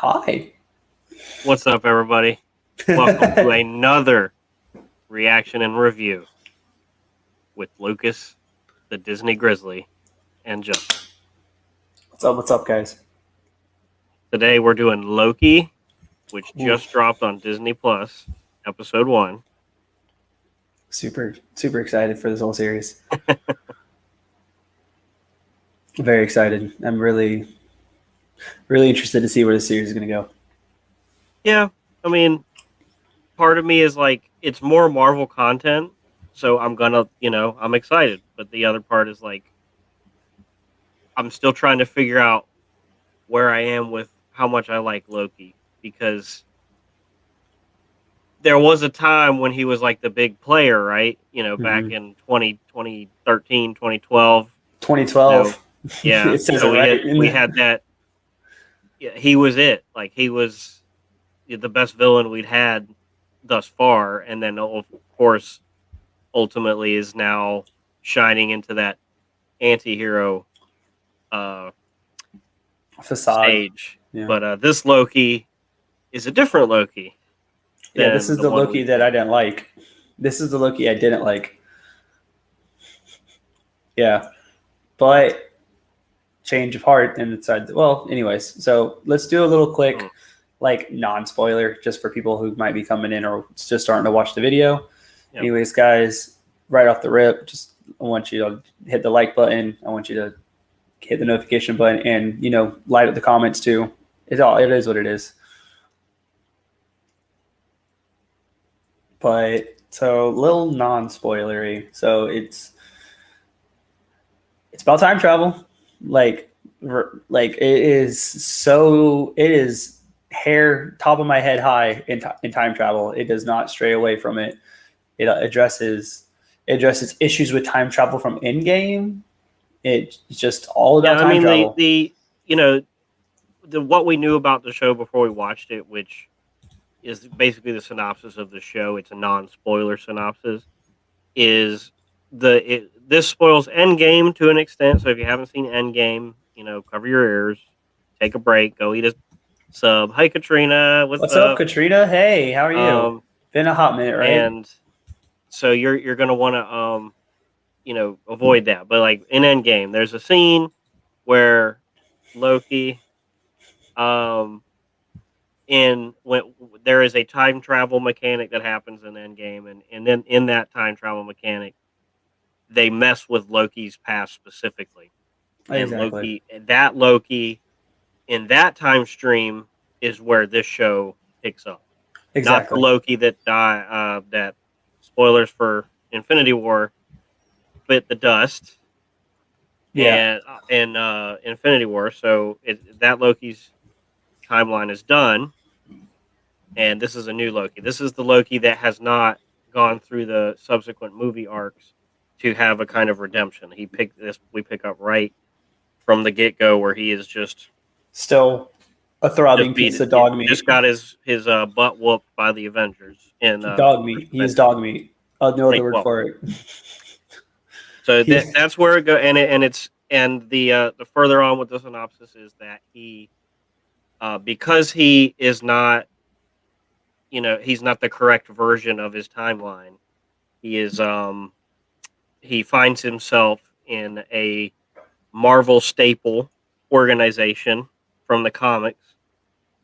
Hi. What's up, everybody? Welcome to another reaction and review with Lucas, the Disney Grizzly, and Justin. What's up, guys? Today we're doing Loki, which Ooh. just dropped on Disney Plus, episode 1. Super excited for this whole series. Very excited. I'm really interested to see where the series is going to go. Yeah, I mean, part of me is like, it's more Marvel content, so I'm gonna, I'm excited. But the other part is like, I'm still trying to figure out where I am with how much I like Loki, because there was a time when he was like the big player, right? Back in 2013, 2012. 2012. Yeah. It says So it right. we had that. Yeah, he was it. Like, he was the best villain we'd had thus far, and then of course, ultimately, is now shining into that anti-hero uh, Facade. stage. Yeah. But this Loki is a different Loki. Yeah, this is The the one Loki that I didn't like. This is the Loki I didn't like. Yeah. But change of heart and decided, well, anyways, so let's do a little quick non-spoiler just for people who might be coming in or just starting to watch the video. Yep. Anyways, guys, right off the rip, just I want you to hit the like button. I want you to hit the notification button and, light up the comments too. It is what it is. But so little non-spoilery. So it's about time travel. Like it is hair top of my head high in time travel. It does not stray away from it. It addresses issues with time travel from Endgame. It's just all about time travel. The what we knew about the show before we watched it, which is basically the synopsis of the show. It's a non-spoiler synopsis. Is this spoils Endgame to an extent. So if you haven't seen Endgame, cover your ears, take a break, go eat a sub. Hi, Katrina. What's up, Katrina? Hey, how are you? Been a hot minute, right? And so you're gonna want to avoid that. But like in Endgame, there's a scene where Loki, when there is a time travel mechanic that happens in Endgame, and then in that time travel mechanic, they mess with Loki's past specifically. Exactly. And Loki in that time stream is where this show picks up. Not the Loki that that, spoilers for Infinity War, bit the dust. Yeah. And Infinity War. So that Loki's timeline is done, and this is a new Loki. This is the Loki that has not gone through the subsequent movie arcs to have a kind of redemption. We pick up right from the get-go, where he is just still a throbbing piece of dog meat. Just got his butt whooped by the Avengers in dog meat. He is dog meat. No other word for it. So that's where it goes, and the further on with the synopsis is that he, because he is not, he's not the correct version of his timeline. He is he finds himself in a Marvel staple organization from the comics.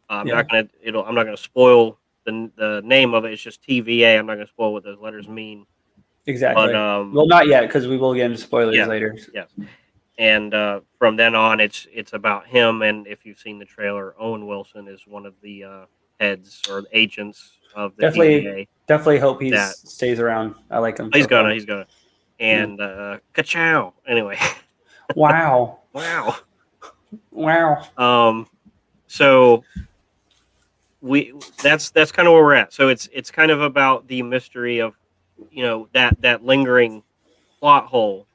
I'm not gonna spoil the name of it. It's just TVA. I'm not gonna spoil what those letters mean. Exactly. But, well, not yet, because we will get into spoilers later. Yes. And from then on, it's about him. And if you've seen the trailer, Owen Wilson is one of the heads or agents of the TVA. Definitely hope he stays around. I like him. He's gonna. And ka-chow. Anyway. Wow. So that's kind of where we're at. So it's kind of about the mystery of, that lingering plot hole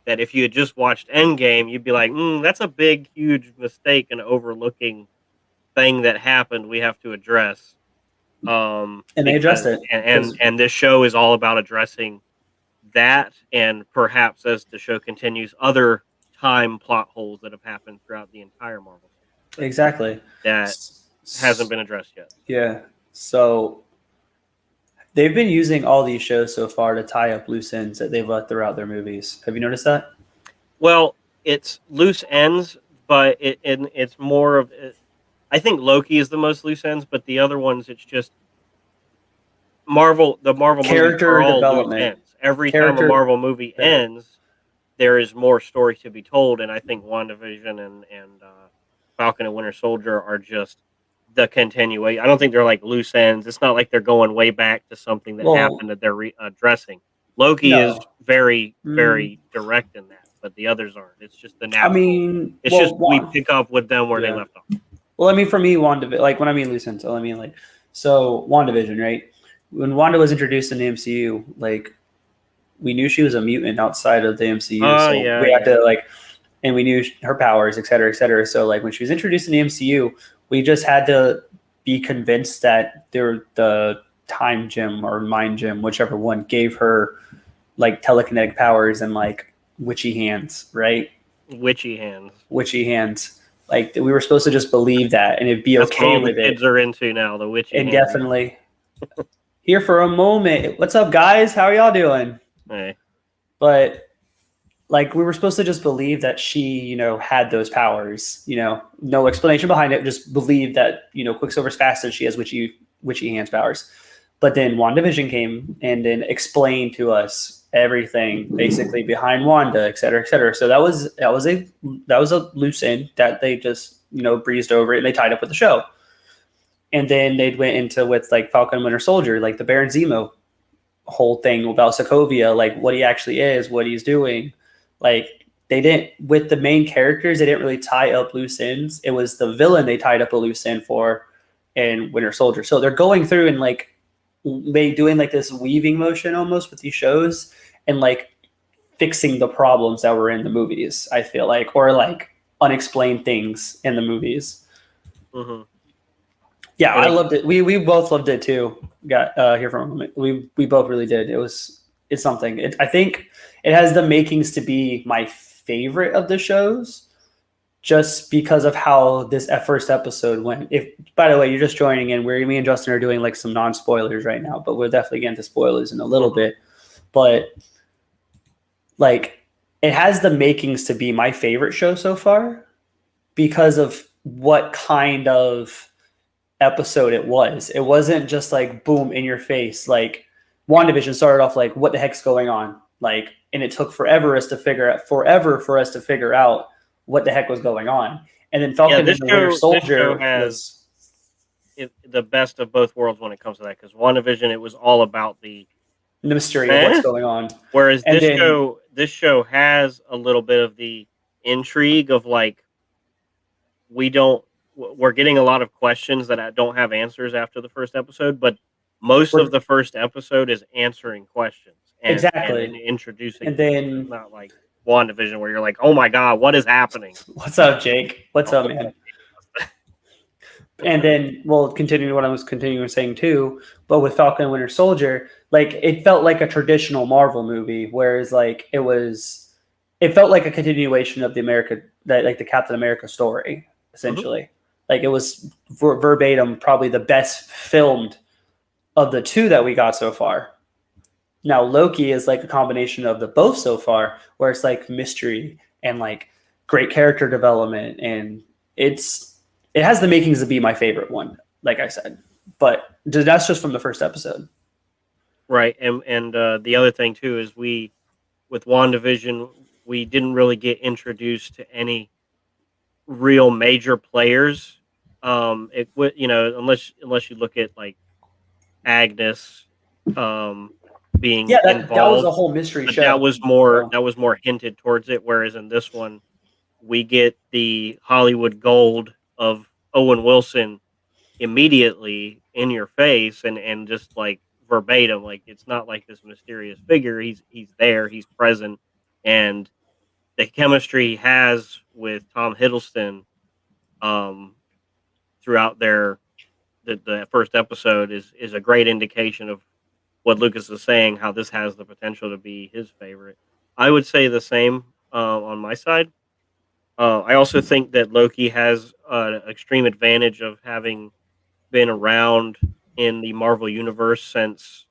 that if you had just watched Endgame, you'd be like, that's a big, huge mistake and overlooking thing that happened. We have to address. And they addressed it. And this show is all about addressing that, and perhaps as the show continues, other time plot holes that have happened throughout the entire Marvel series. Exactly. That hasn't been addressed yet. Yeah. So they've been using all these shows so far to tie up loose ends that they've left throughout their movies. Have you noticed that? Well, it's loose ends, but it's more of. I think Loki is the most loose ends, but the other ones, it's just Marvel. The Marvel movies are Character all loose development. ends. Every time a Character. Marvel movie ends, there is more story to be told, and I think WandaVision and Falcon and Winter Soldier are just the continuation. I don't think they're like loose ends. It's not like they're going way back to something that happened that they're addressing. Loki is No. very, very direct in that, but the others aren't. It's just the natural. I mean, it's just we pick up with them where they left off. Well, I mean, for me, WandaVision, like when I mean loose ends, I mean like, so WandaVision, right? When Wanda was introduced in the MCU, like we knew she was a mutant outside of the MCU, so we had to like, and we knew her powers, et cetera, et cetera. So like when she was introduced in the MCU, we just had to be convinced that the time gem or mind gem, whichever one, gave her like telekinetic powers and like witchy hands, right? Witchy hands. Like we were supposed to just believe that, and it'd be That's okay what all with the it. kids are into now. The witchy hands. Definitely. Here for a moment. What's up, guys? How are y'all doing? Hey. But like we were supposed to just believe that she, had those powers. No explanation behind it. Just believe that Quicksilver's fast and she has witchy hands powers. But then WandaVision came and then explained to us everything basically behind Wanda, et cetera, et cetera. So that was a loose end that they just breezed over it and they tied up with the show. And then they went into with like Falcon and Winter Soldier, like the Baron Zemo whole thing about Sokovia, like what he actually is, what he's doing. Like they didn't, with the main characters, they didn't really tie up loose ends. It was the villain they tied up a loose end for in Winter Soldier. So they're going through and like they doing like this weaving motion almost with these shows and like fixing the problems that were in the movies, I feel like, or like unexplained things in the movies. Mm-hmm. Yeah, I loved it. We both loved it too. Got here from a moment. We both really did. It's something. I think it has the makings to be my favorite of the shows, just because of how this first episode went. If by the way you're just joining in, me and Justin are doing like some non-spoilers right now, but we'll definitely get into spoilers in a little bit. But like it has the makings to be my favorite show so far because of what kind of episode it was. It wasn't just like boom in your face. Like WandaVision started off like what the heck's going on? Like, and it took forever for us to figure out what the heck was going on. And then Falcon and the Winter Soldier has the best of both worlds when it comes to that, because WandaVision, it was all about the mystery of what's going on. Whereas this show has a little bit of the intrigue of like we're getting a lot of questions that don't have answers after the first episode, but most of the first episode is answering questions and introducing. And then not like WandaVision where you're like, oh my god, what is happening? What's up, Jake? What's up, man? And then we'll continue what I was saying too. But with Falcon and Winter Soldier, like it felt like a traditional Marvel movie, whereas like it felt like a continuation of the Captain America story, essentially. Mm-hmm. Like it was verbatim, probably the best filmed of the two that we got so far. Now Loki is like a combination of the both so far, where it's like mystery and like great character development, and it has the makings to be my favorite one, like I said. But that's just from the first episode. Right, and the other thing too is with WandaVision, we didn't really get introduced to any real major players. Unless you look at like Agnes being involved. That was a whole mystery show. That was more hinted towards it, whereas in this one we get the Hollywood gold of Owen Wilson immediately in your face and just like verbatim. Like it's not like this mysterious figure. He's there, he's present, and the chemistry he has with Tom Hiddleston throughout the first episode is a great indication of what Lucas is saying, how this has the potential to be his favorite. I would say the same on my side. I also think that Loki has extreme advantage of having been around in the Marvel universe since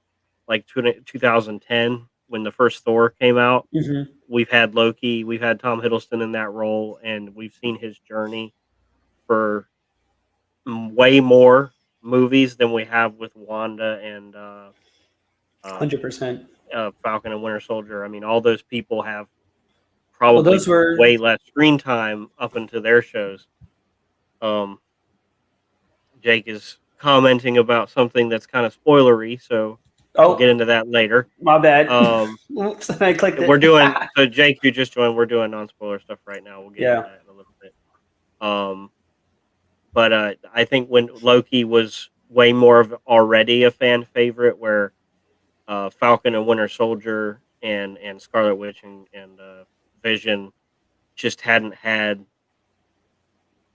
like 2010 when the first Thor came out. Mhm. We've had Loki, we've had Tom Hiddleston in that role, and we've seen his journey for way more movies than we have with Wanda and 100%. Falcon and Winter Soldier. I mean, all those people have Well, probably those were way less screen time up into their shows. Um, Jake is commenting about something that's kind of spoilery, so we'll get oh, into that later. my bad. Um, Oops, I clicked we're it. doing so. Jake, you just joined. We're doing non-spoiler stuff right now. We'll get into Yeah. that in a little bit. But I think when Loki was way more of already a fan favorite, where Falcon and Winter Soldier and Scarlet Witch and Vision just hadn't had.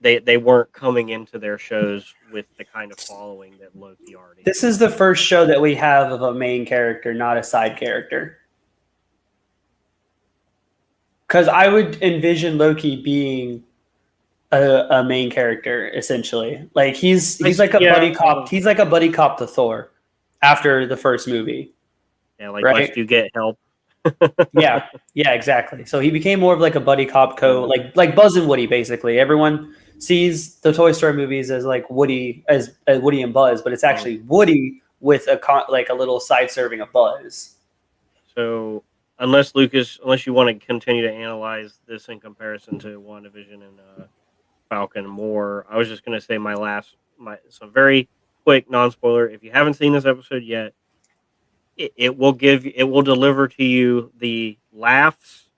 They weren't coming into their shows with the kind of following that Loki already This had. is the first show that we have of a main character, not a side character. Because I would envision Loki being a main character essentially. Like he's like a buddy cop. He's like a buddy cop to Thor after the first movie. Yeah, like right? must you get help? Yeah, exactly. So he became more of like a buddy cop like Buzz and Woody basically. Everyone sees the Toy Story movies as like Woody as Woody and Buzz, but it's actually Woody with like a little side serving of Buzz. So unless you want to continue to analyze this in comparison to WandaVision and Falcon more, I was just going to say some very quick non-spoiler. If you haven't seen this episode yet, it will deliver to you the laughs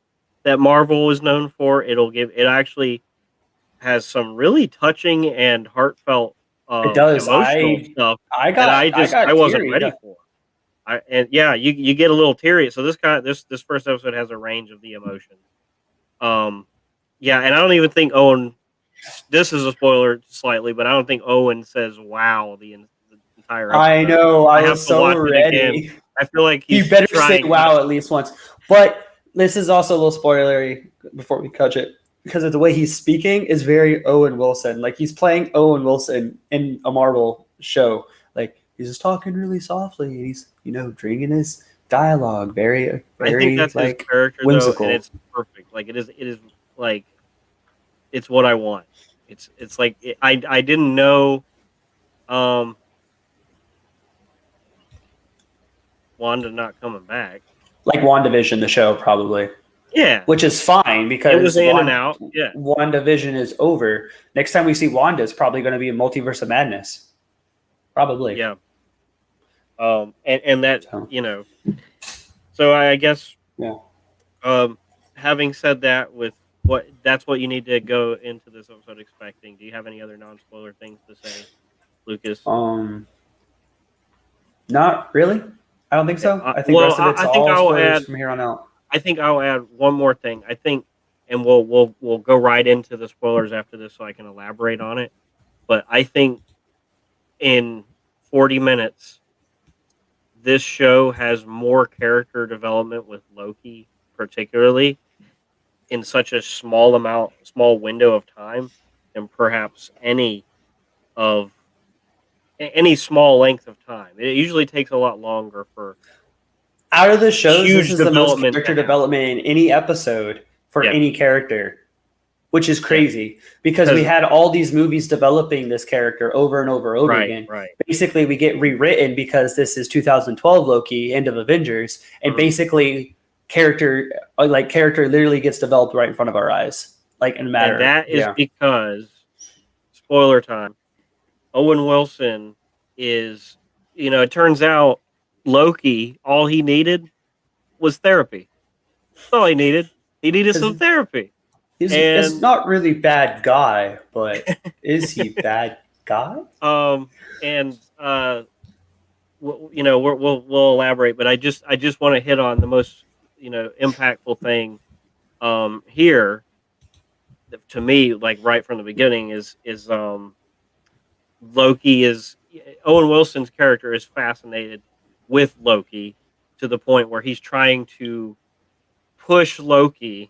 that Marvel is known for. It actually has some really touching and heartfelt It does. emotional stuff I that got I wasn't teary. ready for. You get a little teary. So this first episode has a range of the emotions. And I don't even think Owen. This is a spoiler slightly, but I don't think Owen says "wow" the entire episode. I know. I have was to so watch it again. ready. I feel like You he's better say trying "wow" at least once. But this is also a little spoilery before we cut it, because of the way he's speaking is very Owen Wilson. Like he's playing Owen Wilson in a Marvel show. Like he's just talking really softly. And he's drinking his dialogue very, I think that's like his character whimsical. though, and it's perfect. Like it is like it's what I want. It's like I didn't know Wanda not coming back. Like WandaVision, the show, probably. Yeah. Which is fine because it was in and out. Yeah. WandaVision is over. Next time we see Wanda, it's probably going to be a Multiverse of Madness. Probably. Yeah. And that, so I guess, having said that, that's what you need to go into this episode expecting. Do you have any other non-spoiler things to say, Lucas? Not really. I don't think so. I think the rest of it's all spoilers from here on out. I think I'll add one more thing. I think, and we'll go right into the spoilers after this, so I can elaborate on it. But I think in 40 minutes, this show has more character development with Loki, particularly in such a small window of time, than perhaps any small length of time. It usually takes a lot longer for. Out of the shows, huge this is the most character development in any episode for any character, which is crazy because we had all these movies developing this character over and over and over again. Right. Basically, we get rewritten because this is 2012 Loki, end of Avengers, and basically character literally gets developed right in front of our eyes, like in a matter. And that is because, spoiler time, Owen Wilson is, it turns out Loki, all he needed was therapy. That's all he needed. He needed some therapy. He's not really bad guy, but is he bad guy? We'll elaborate, but I just want to hit on the most impactful thing here to me, like right from the beginning, is Loki is Owen Wilson's character is fascinated with Loki to the point where he's trying to push Loki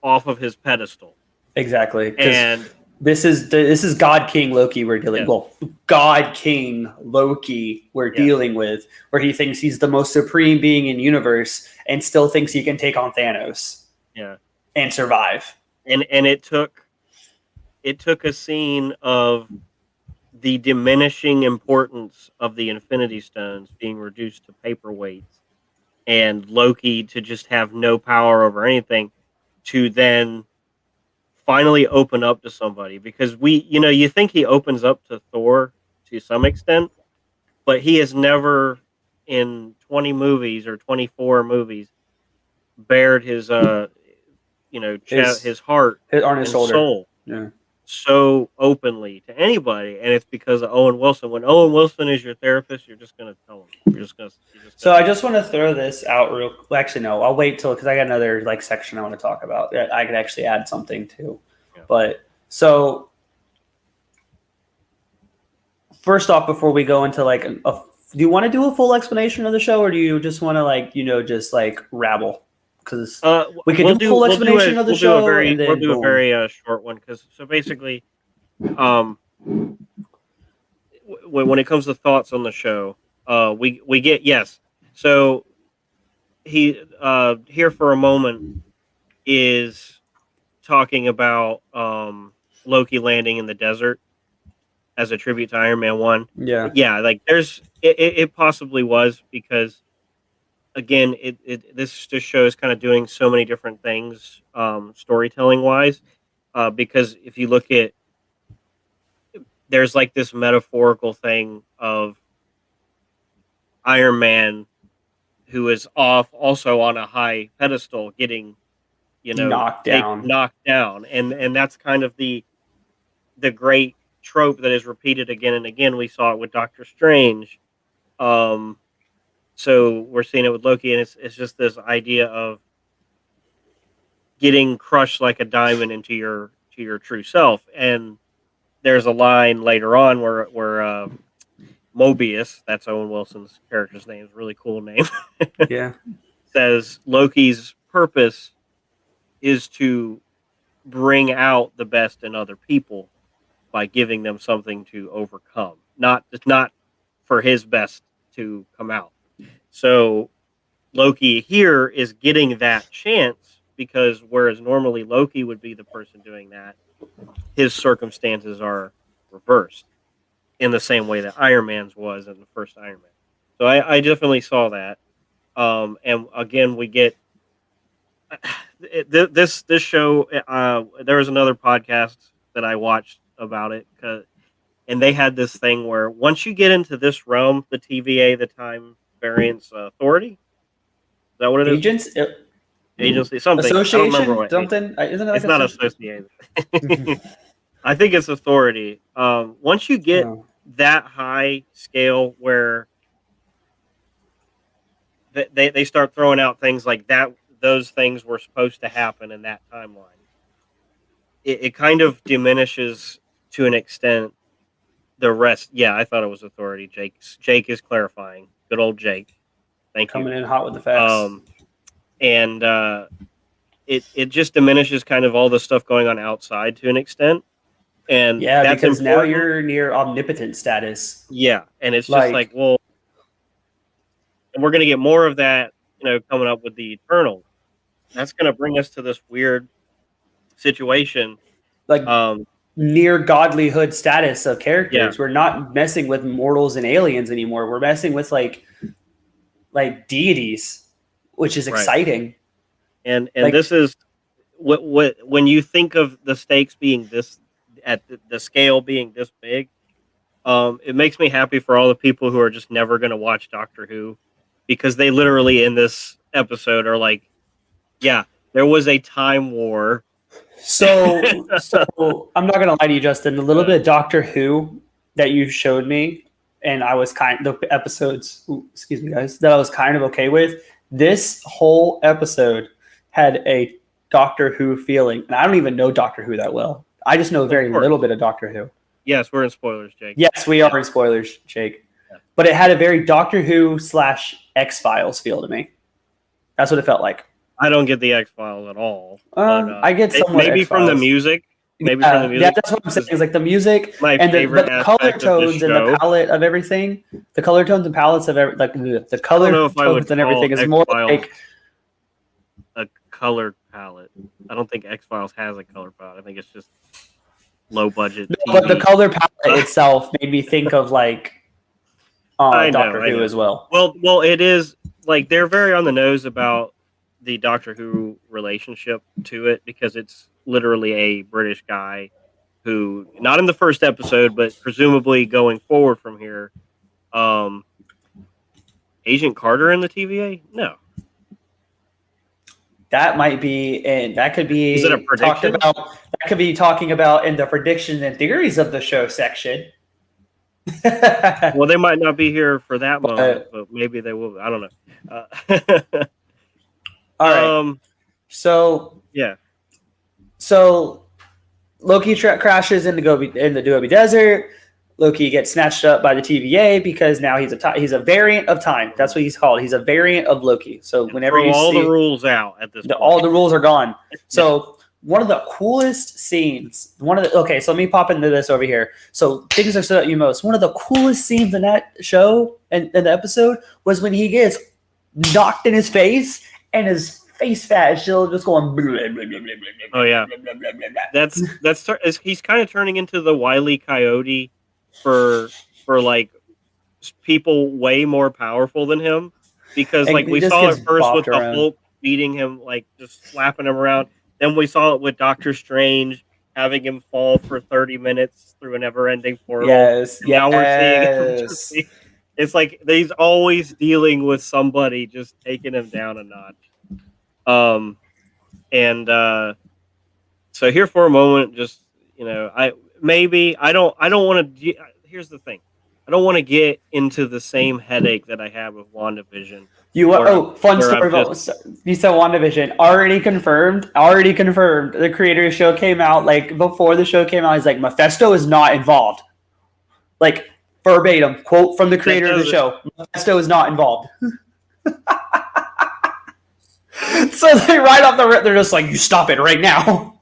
off of his pedestal. Exactly. And This is God King Loki we're dealing. Yeah. Well, God King Loki we're dealing with, where he thinks he's the most supreme being in universe and still thinks he can take on Thanos. Yeah. And survive. And it took a scene of the diminishing importance of the Infinity Stones being reduced to paperweights, and Loki to just have no power over anything, to then finally open up to somebody. Because you think he opens up to Thor to some extent, but he has never in 20 movies or 24 movies bared his his heart on his and shoulder. soul so openly to anybody, and it's because of Owen Wilson. When Owen Wilson is your therapist, you're just going to tell him. So I just want to throw this out real. Actually, no, I'll wait till, because I got another section I want to talk about. I could actually add something too. Yeah. But so first off, before we go into do you want to do a full explanation of the show, or do you just want to just rabble? Because we can do a full explanation of the show. We'll do a very short one, because basically, when it comes to thoughts on the show, we get yes. So he here for a moment is talking about Loki landing in the desert as a tribute to Iron Man 1. Yeah, it possibly was, because again, this just shows kind of doing so many different things, storytelling wise. Because if you look at, there's this metaphorical thing of Iron Man, who is also on a high pedestal, getting knocked down, and that's kind of the great trope that is repeated again and again. We saw it with Doctor Strange. So we're seeing it with Loki, and it's just this idea of getting crushed like a diamond into your true self. And there's a line later on where Mobius, that's Owen Wilson's character's name, is a really cool name. Yeah. Says Loki's purpose is to bring out the best in other people by giving them something to overcome, not for his best to come out. So Loki here is getting that chance, because whereas normally Loki would be the person doing that, his circumstances are reversed in the same way that Iron Man's was in the first Iron Man. So I definitely saw that. And again, we get this show. There was another podcast that I watched about it, and they had this thing where once you get into this realm, the TVA, the Time Variance Authority, is that what it is? Agency, something. Association, I don't remember what something. Isn't it it's not associated. I think it's authority. Once you get that high scale, where they start throwing out things like that, those things were supposed to happen in that timeline. It kind of diminishes to an extent the rest. Yeah, I thought it was authority. Jake is clarifying. Good old Jake. Thank you. Coming in hot with the facts. And it just diminishes kind of all the stuff going on outside to an extent. And yeah, that's because important. Now you're near omnipotent status. Yeah, and it's just well, and we're going to get more of that, coming up with the Eternals. That's going to bring us to this weird situation, near godlyhood status of characters. Yeah. We're not messing with mortals and aliens anymore. We're messing with like deities, which is exciting. And this is what when you think of the stakes being this, at the scale being this big, it makes me happy for all the people who are just never going to watch Doctor Who, because they literally in this episode are like, yeah, there was a time war. So I'm not going to lie to you, Justin. A little bit of Doctor Who that you showed me, and I was the episodes, excuse me, guys, that I was kind of okay with. This whole episode had a Doctor Who feeling, and I don't even know Doctor Who that well. I just know very little bit of Doctor Who. Yes, we're in spoilers, Jake. Yes, we are in spoilers, Jake. Yeah. But it had a very Doctor Who / X-Files feel to me. That's what it felt like. I don't get the X-Files at all. I get somewhat maybe X-Files. From the music. maybe from the music. That's what I'm saying. Is like the music My and favorite the color aspect of this tones and the show. palette of everything. The color tones and palettes of like the color tones and everything is more like a color palette. I don't think X-Files has a color palette. I think it's just low budget. No, but the color palette itself made me think of like Doctor Who as well. Well, it is like they're very on the nose about the Doctor Who relationship to it because it's literally a British guy who, not in the first episode, but presumably going forward from here, Agent Carter in the TVA? No. That might be, and that could be. Is it a prediction? That could be talking about in the predictions and theories of the show section. Well, they might not be here for that moment, but maybe they will. I don't know. All right. So yeah. So Loki crashes in the Gobi Desert. Loki gets snatched up by the TVA because now he's a variant of time. That's what he's called. He's a variant of Loki. So whenever you all see the rules out at this point. All the rules are gone. So one of the coolest scenes, so let me pop into this over here. So things are stood out you most. One of the coolest scenes in that show and in the episode was when he gets knocked in his face and his face fat is still just going. Oh yeah, that's he's kind of turning into the Wile E. Coyote for like people way more powerful than him, because like we saw it first with the Hulk beating him, like just slapping him around. Then we saw it with Doctor Strange having him fall for 30 minutes through a never-ending portal. Yes, now we're seeing it's like he's always dealing with somebody just taking him down a notch. So here for a moment, just I don't want to. Here's the thing, I don't want to get into the same headache that I had with WandaVision. Fun story about you said WandaVision. Already confirmed. The creator show came out before the show came out. He's like, Mephisto is not involved. Like verbatim quote from the creator of the show. Mephisto is not involved. So they right off the rip, they're just like, you stop it right now.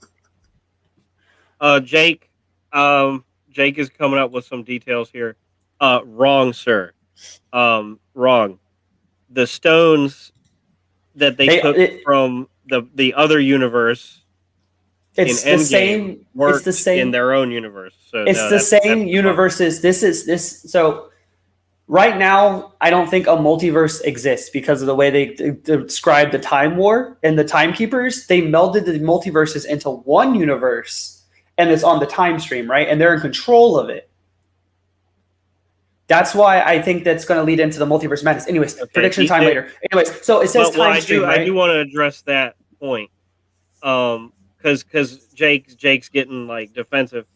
Jake is coming up with some details here. Wrong, sir. Wrong. The stones that they took from the other universe, it's the same. It's the same in their own universe. So it's the same universes. This. So right now, I don't think a multiverse exists because of the way they describe the Time War and the Timekeepers. They melded the multiverses into one universe, and it's on the time stream, right? And they're in control of it. That's why I think that's going to lead into the multiverse madness. Anyways, prediction time later. Anyways, so it says time stream, right? I do want to address that point, because Jake's getting like defensive,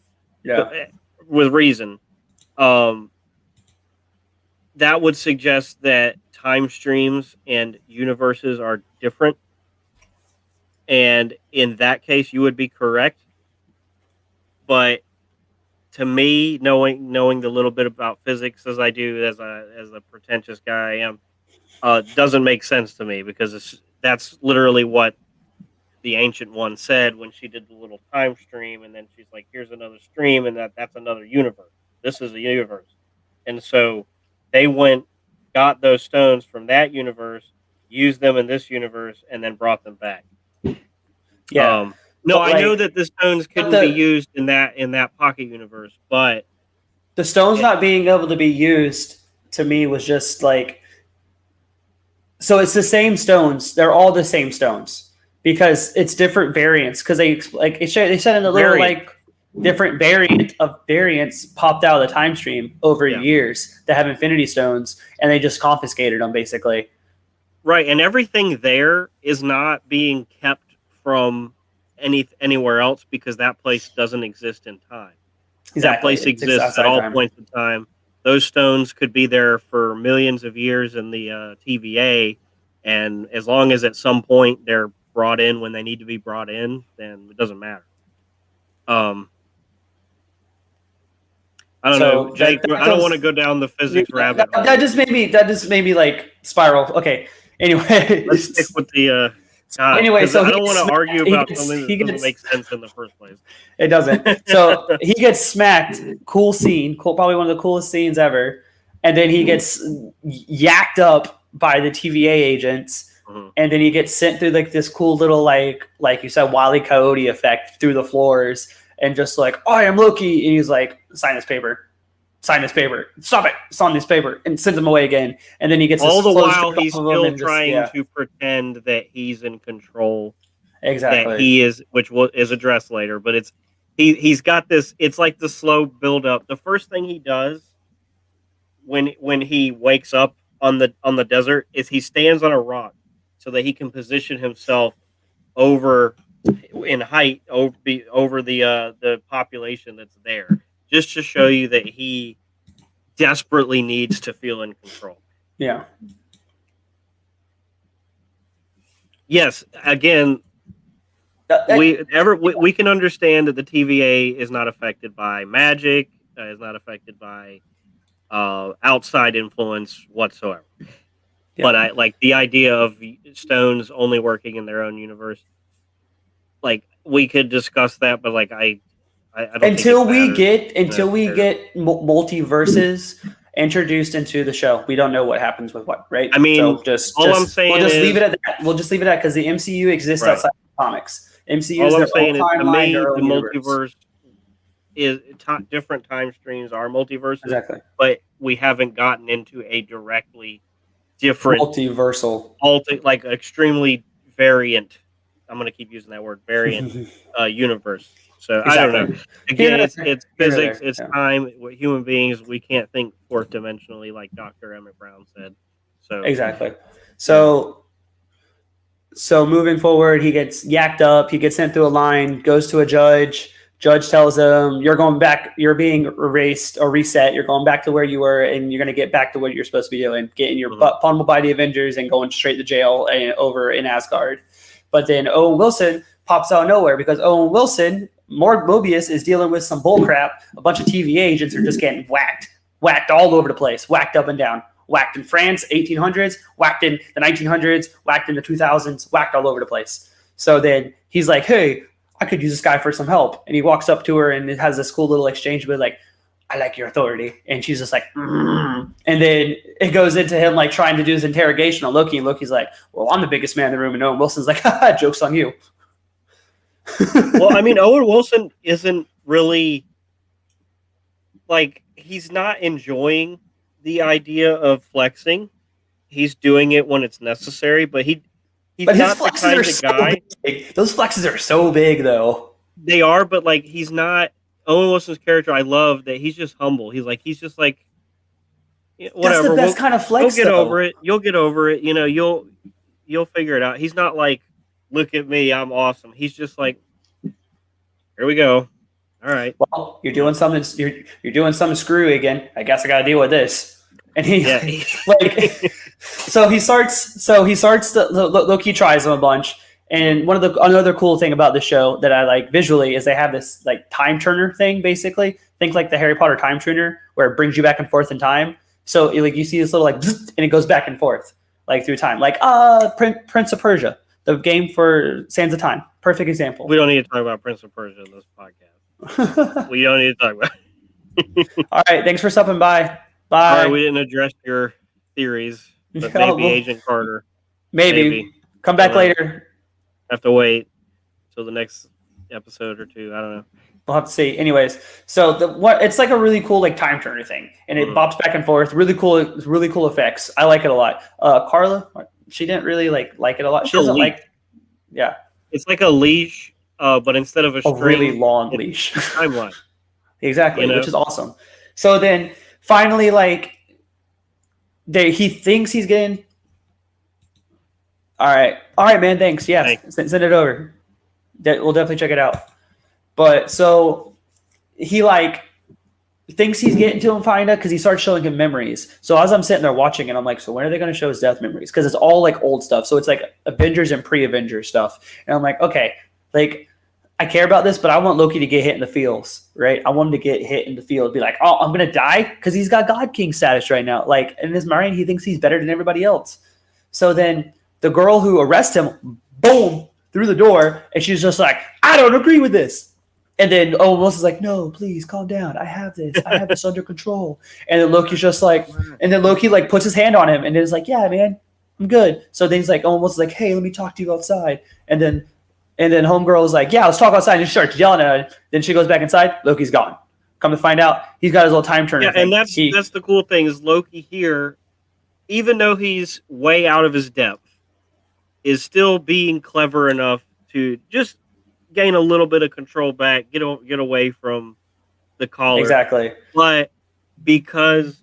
with reason. That would suggest that time streams and universes are different, and in that case, you would be correct. But to me, knowing the little bit about physics as I do, as a pretentious guy I am, doesn't make sense to me, because that's literally what the Ancient One said when she did the little time stream, and then she's like, "Here's another stream, and that's another universe. This is a universe," and so they got those stones from that universe, used them in this universe, and then brought them back. Yeah. No, I know that the stones couldn't be used in that pocket universe, but the stones not being able to be used to me was just like, so it's the same stones. They're all the same stones because it's different variants. Because they said in the little different variants popped out of the time stream over years that have Infinity Stones, and they just confiscated them basically. Right, and everything there is not being kept from anywhere else because that place doesn't exist in time. Exactly. That place exists at all points in time. Those stones could be there for millions of years in the TVA, and as long as at some point they're brought in when they need to be brought in, then it doesn't matter. I don't know, Jake. I don't want to go down the physics rabbit hole. That just made me like spiral. Okay. Anyway, let's stick with the. Anyway, so I don't want to argue about something that doesn't make sense in the first place. It doesn't. So he gets smacked. Cool scene. Probably one of the coolest scenes ever. And then he gets yacked up by the TVA agents. Mm-hmm. And then he gets sent through like this cool little like you said, Wile E. Coyote effect through the floors, and just like, I am Loki, and he's like, sign this paper. Sign this paper. Stop it. Sign this paper, and sends him away again. And then he gets all the while he's still trying to pretend that he's in control. Exactly. That he is, which is addressed later. But he's got this. It's like the slow build up. The first thing he does when he wakes up on the desert is he stands on a rock so that he can position himself over in height over the population that's there, just to show you that he desperately needs to feel in control. Yeah. Yes. Again, we can understand that the TVA is not affected by magic, is not affected by outside influence whatsoever. Yeah. But I like the idea of stones only working in their own universe. Like, we could discuss that, but like I don't until we get multiverses introduced into the show, we don't know what happens with what, right? I mean, so I'm saying we'll just leave it at that. We'll just leave it at because the MCU exists outside of comics. MCU is their own timeline, their own multiverse is different time streams are multiverses. Exactly. But we haven't gotten into a directly different multiversal, like extremely variant. I'm going to keep using that word, variant universe. So exactly. I don't know. Again, it's physics, it's time. With human beings, we can't think fourth dimensionally, like Dr. Emmett Brown said. So exactly. So moving forward, he gets yacked up. He gets sent through a line, goes to a judge. Judge tells him, "You're going back. You're being erased or reset. You're going back to where you were, and you're going to get back to what you're supposed to be doing, getting your butt pummeled by the Avengers and going straight to jail and over in Asgard." But then Owen Wilson pops out of nowhere because Owen Wilson, Mobius, is dealing with some bullcrap. A bunch of TVA agents are just getting whacked all over the place, whacked up and down, whacked in France, 1800s, whacked in the 1900s, whacked in the 2000s, whacked all over the place. So then he's like, "Hey, I could use this guy for some help." And he walks up to her and it has this cool little exchange with like, "I like your authority." And she's just like, mm. And then it goes into him like trying to do his interrogation on Loki. And Loki's like, "Well, I'm the biggest man in the room." And Owen Wilson's like, "Haha, joke's on you." Well, I mean, Owen Wilson isn't really like, he's not enjoying the idea of flexing. He's doing it when it's necessary, but he's not the kind of guy. Big. Those flexes are so big, though. They are, but like, he's not. Owen Wilson's character, I love that he's just humble. He's just like, whatever. That's the best kind of flex. You'll get over it. You'll get over it. You know, you'll figure it out. He's not like, "Look at me, I'm awesome." He's just like, "Here we go. All right. Well, you're doing something. You're doing something screwy again. I guess I got to deal with this." And he like, so he starts. Loki tries him a bunch. And another cool thing about the show that I like visually is they have this like time turner thing. Basically, think like the Harry Potter time turner where it brings you back and forth in time. So like you see this little like, and it goes back and forth like through time, like Prince of Persia, the game for Sands of Time. Perfect example. We don't need to talk about Prince of Persia in this podcast. We don't need to talk about it. All right. Thanks for stopping by. Bye. Sorry, we didn't address your theories, but maybe Agent Carter. Maybe. Come back later. Have to wait till the next episode or two. I don't know. We'll have to see. Anyways, so it's like a really cool like time turner thing, and it bops back and forth. Really cool effects. I like it a lot. Carla, she didn't really like it a lot. She doesn't like. Yeah. It's like a leash, but instead of a string, really long leash. Timeline. Exactly, which is awesome. So then finally, like, he thinks he's getting. All right, man. Thanks. Yeah, send it over. We'll definitely check it out. But so he like thinks he's getting to him kinda because he starts showing him memories. So as I'm sitting there watching it, I'm like, so when are they going to show his death memories? Because it's all like old stuff. So it's like Avengers and pre-Avengers stuff. And I'm like, okay, like I care about this, but I want Loki to get hit in the feels, right? I want him to get hit in the field, be like, oh, I'm going to die because he's got God King status right now. Like in his mind, he thinks he's better than everybody else. So then the girl who arrests him boom, through the door. And she's just like, I don't agree with this. And then Owen Wilson's like, no, please calm down. I have this under control. And then Loki's just like, and then Loki like puts his hand on him and is like, yeah, man, I'm good. So then he's like, Owen Wilson's like, hey, let me talk to you outside. And then homegirl is like, yeah, let's talk outside. And she starts yelling at her. Then she goes back inside. Loki's gone. Come to find out, he's got his little time turner. Yeah, thing. And that's the cool thing is Loki here, even though he's way out of his depth, is still being clever enough to just gain a little bit of control back, get away from the collar. Exactly. But because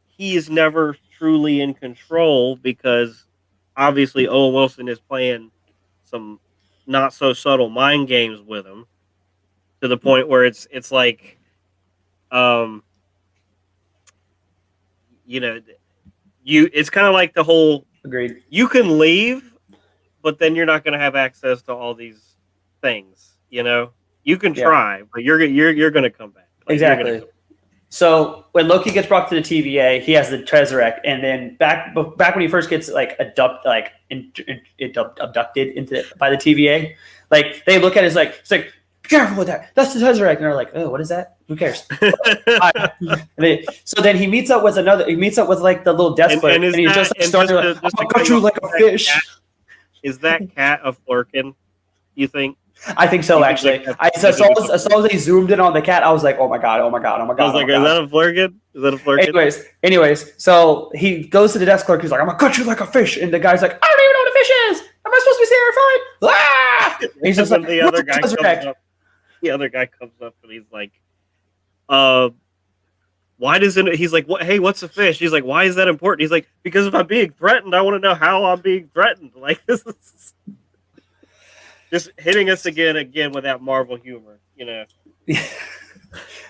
he is never truly in control, because obviously Owen Wilson is playing some not so subtle mind games with him to the point where it's like, it's kind of like the whole, agreed. You can leave, but then you're not going to have access to all these things. You can try, but you're going to come back. Exactly. So when Loki gets brought to the TVA, he has the Tesseract, and then back when he first gets like abducted by the TVA, like they look at it as like, it's like, be careful with that. That's the Tesseract, and they're like, oh, what is that? Who cares? So then he meets up with like the little desk clerk, and he's just like starting to I'll cut you like a fish. Is that cat a flirkin? You think? I think so, actually. As soon as they zoomed in on the cat, I was like, oh my god. I was like, is that a flirkin? Anyways, so he goes to the desk clerk. He's like, I'm going to cut you like a fish. And the guy's like, I don't even know what a fish is. Am I supposed to be terrified? Ah! He's just like, the other guy comes up and he's like, why doesn't it? He's like, what? Hey, what's a fish? He's like, why is that important? He's like, because if I'm being threatened, I want to know how I'm being threatened. Like, this is just hitting us again with that Marvel humor, It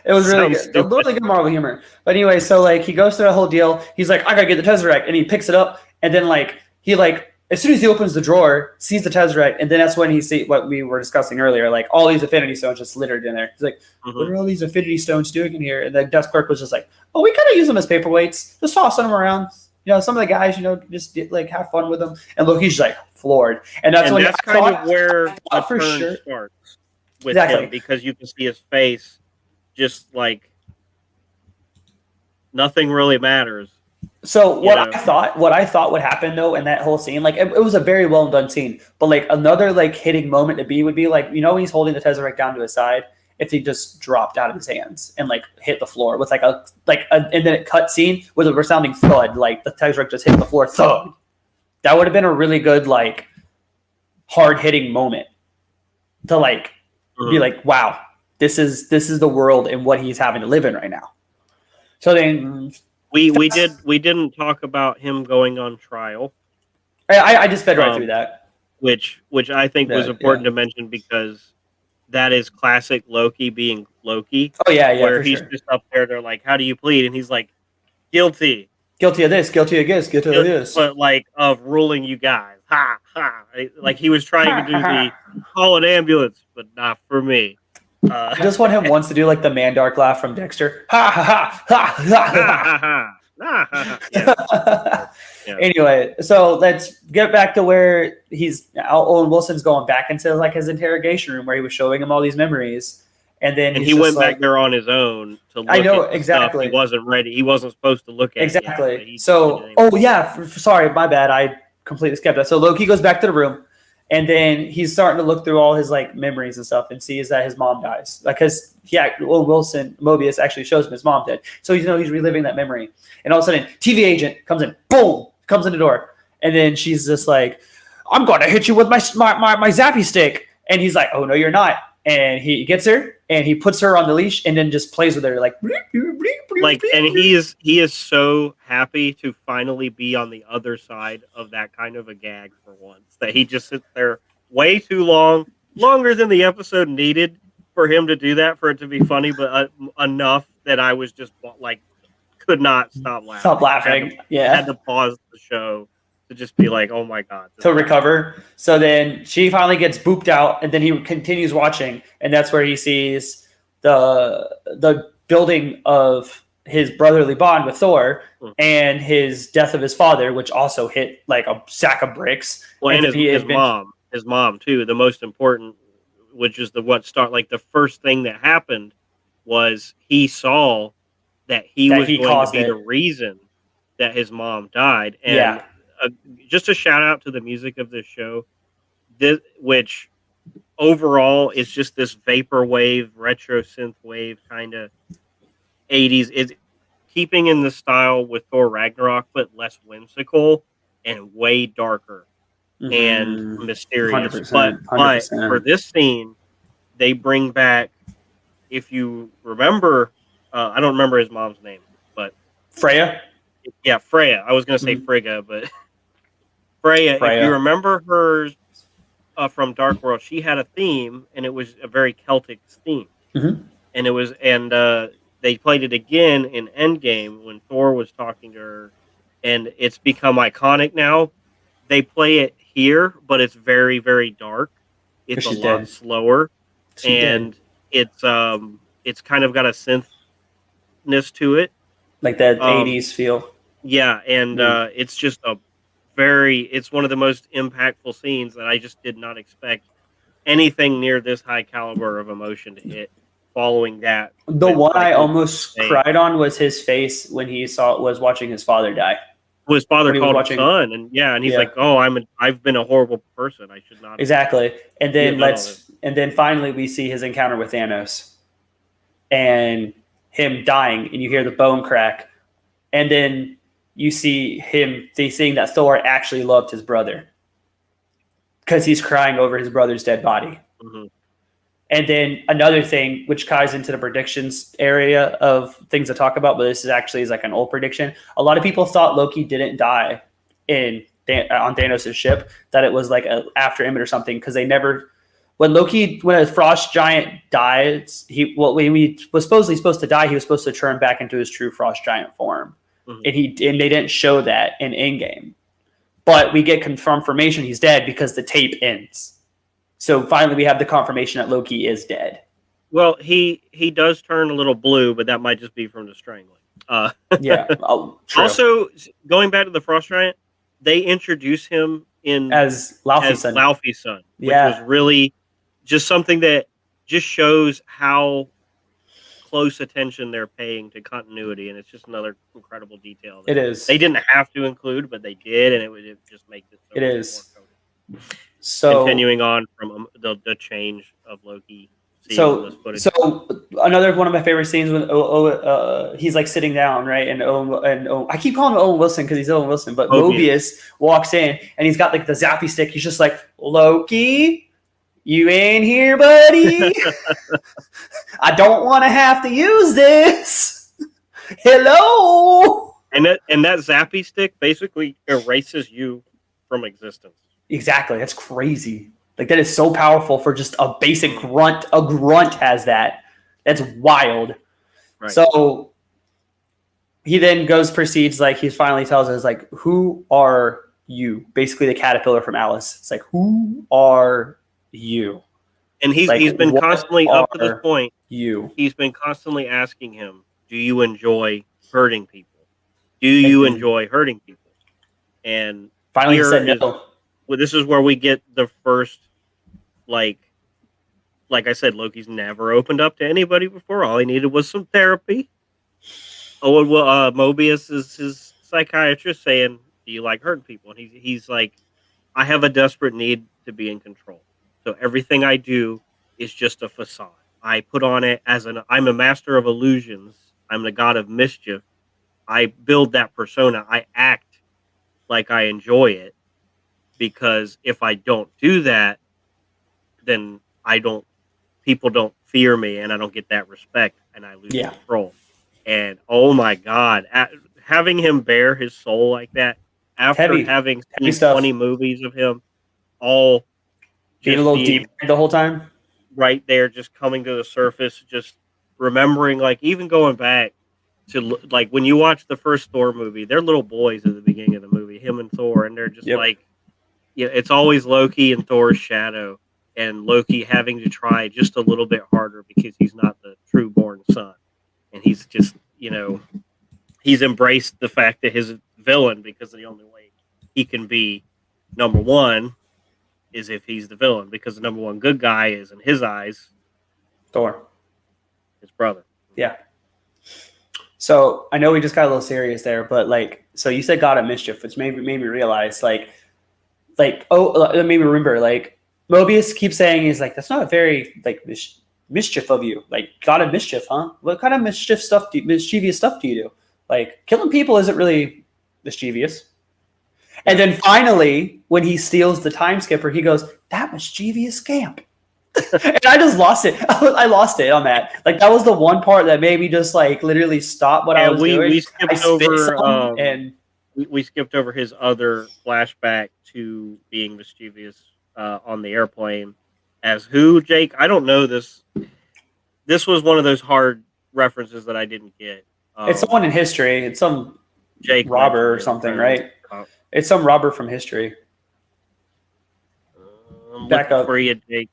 was really good. A really good Marvel humor. But anyway, so like he goes through the whole deal. He's like, I gotta get the Tesseract, and he picks it up, and then like he like as soon as he opens the drawer, sees the Tesseract, and then that's when he sees what we were discussing earlier, like all these Infinity Stones just littered in there. He's like, what are all these Infinity Stones doing in here? And the desk clerk was just like, oh, we kind of use them as paperweights, just tossing them around. Some of the guys, just like have fun with them. And Loki's just like floored, and that's where the turn starts with him, because you can see his face, just like nothing really matters. So what I thought would happen though in that whole scene, like it was a very well done scene, but like another like hitting moment would be like when he's holding the Tesseract down to his side, if he just dropped out of his hands and like hit the floor with and then it cut scene with a resounding thud, like the Tesseract just hit the floor, thud. That would have been a really good like hard hitting moment to like be like, wow, this is the world and what he's having to live in right now. So then we didn't talk about him going on trial. I just sped right through that, which I think was important to mention, because that is classic Loki being Loki. Oh yeah, where he's just up there. They're like, "How do you plead?" And he's like, "Guilty of this, guilty of this, guilty of this." But like of ruling you guys, ha ha. Like he was trying to do the call an ambulance, but not for me. I just want him once to do like the Mandark laugh from Dexter. Ha ha ha ha ha ha. Anyway, so let's get back to where Owen Wilson's going back into like his interrogation room where he was showing him all these memories, and then he went back there on his own to look at exactly. Stuff he wasn't ready. He wasn't supposed to look at exactly. Sorry, my bad. I completely skipped that. So Loki goes back to the room. And then he's starting to look through all his like memories and stuff, and sees that his mom dies. Because Mobius actually shows him his mom dead, so he's reliving that memory. And all of a sudden, TV agent comes in, boom, comes in the door, and then she's just like, "I'm going to hit you with my zappy stick." And he's like, "Oh no, you're not." And he gets her and he puts her on the leash and then just plays with her like. And he is so happy to finally be on the other side of that kind of a gag for once, that he just sits there way too longer than the episode needed for him to do that, for it to be funny, but enough that I was just like could not stop laughing. I had to pause the show to just be like, oh my god, to recover. So then she finally gets booped out, and then he continues watching, and that's where he sees the building of his brotherly bond with Thor and his death of his father, which also hit like a sack of bricks. Well, and his mom. his mom too. The most important, which is the first thing that happened was he saw that he That was he going to caused be the it. reason that his mom died. And Yeah. just a shout out to the music of this show, which overall is just this vaporwave, retro synth wave kind of 80s. Is keeping in the style with Thor Ragnarok, but less whimsical and way darker and mysterious. But 100%. for 100%. this scene, they bring back, if you remember, I don't remember his mom's name, but Freya? yeah, Freya. I was gonna say Mhm. Frigga, but Freya. If you Freya. remember her from Dark World, she had a theme, and it was a very Celtic theme, Hmm. and it was and they played it again in Endgame when Thor was talking to her, and it's become iconic now. They play it here, but it's very, very dark. Because It's a she's lot dead. slower, She's dead. and it's kind of got a synthness to it. Like that Um, 80s feel. yeah, and Mm. it's just it's one of the most impactful scenes that I just did not expect anything near this high caliber of emotion to hit. Following that, The with one I like Loki almost saying, cried on was his face when he was watching his father die. well, his father When he was called him watching, son, and yeah, and he's yeah, like, "Oh, I've been a horrible person. I should not exactly. And be then about all this." finally we see his encounter with Thanos and him dying, and you hear the bone crack, and then you see they seeing that Thor actually loved his brother because he's crying over his brother's dead body. Hmm. And then another thing, which ties into the predictions area of things to talk about, but this is like an old prediction. A lot of people thought Loki didn't die on Thanos' ship, that it was like a after image or something, because they never. When a frost giant dies, when he was supposed to die, he was supposed to turn back into his true frost giant form, Hmm. and they didn't show that in Endgame. But we get confirmation he's dead because the tape ends. So finally, we have the confirmation that Loki is dead. Well, he does turn a little blue, but that might just be from the strangling. Uh, Yeah. Oh, true. Also, going back to the Frost Giant, they introduce him As Laufey's as son. Laufey's son, which was Yeah. really just something that just shows how close attention they're paying to continuity, and it's just another incredible detail that It is. they didn't have to include, but they did, and it just makes it so It much more is. cohesive. So Continuing on from the change of Loki, seeing all this footage. so another one of my favorite scenes when he's like sitting down, right, and I keep calling him Owen Wilson because he's Owen Wilson, but Mobius walks in and he's got like the zappy stick. He's just like, Loki, you in here, buddy? I don't want to have to use this. Hello. And that zappy stick basically erases you from existence. Exactly. That's crazy. Like that is so powerful for just a basic grunt. A grunt has that. That's wild. Right. So he then proceeds, like he finally tells us, like, who are you? Basically the caterpillar from Alice. It's like, who are you? And he's been constantly up to this point. He's been constantly asking him, do you enjoy hurting people? Do you enjoy hurting people? And finally he said no. Well, this is where we get the first, like I said, Loki's never opened up to anybody before. All he needed was some therapy. Oh, well, Mobius is his psychiatrist saying, do you like hurting people? And he's like, I have a desperate need to be in control. So everything I do is just a facade. I put on it I'm a master of illusions. I'm the god of mischief. I build that persona. I act like I enjoy it, because if I don't do that, then people don't fear me, and I don't get that respect, and I lose control. And oh my God, having him bare his soul like that after having seen 20 movies of him, all being a little deep the whole time, right there, just coming to the surface, just remembering, like even going back to like when you watch the first Thor movie, they're little boys at the beginning of the movie, him and Thor, and they're just like, yeah, it's always Loki and Thor's shadow, and Loki having to try just a little bit harder because he's not the true born son, and he's just he's embraced the fact that his villain, because the only way he can be number one is if he's the villain, because the number one good guy is, in his eyes, Thor. His brother. Yeah. So I know we just got a little serious there, but like, so you said God of Mischief, which made me realize, like, it made me remember, like, Mobius keeps saying, he's like, that's not very like mischief of you, like God of Mischief, huh? What kind of mischievous stuff do you do? Like, killing people isn't really mischievous. And then finally, when he steals the time skipper, he goes, that mischievous scamp. And I just lost it. I lost it on that. Like, that was the one part that made me just like literally stop what I was doing. We skipped over and we skipped over his other flashback to being mischievous on the airplane. As who, Jake? I don't know this. This was one of those hard references that I didn't get. It's someone in history. It's some Jake robber or something, right? It's some robber from history. Back up for you, Jake.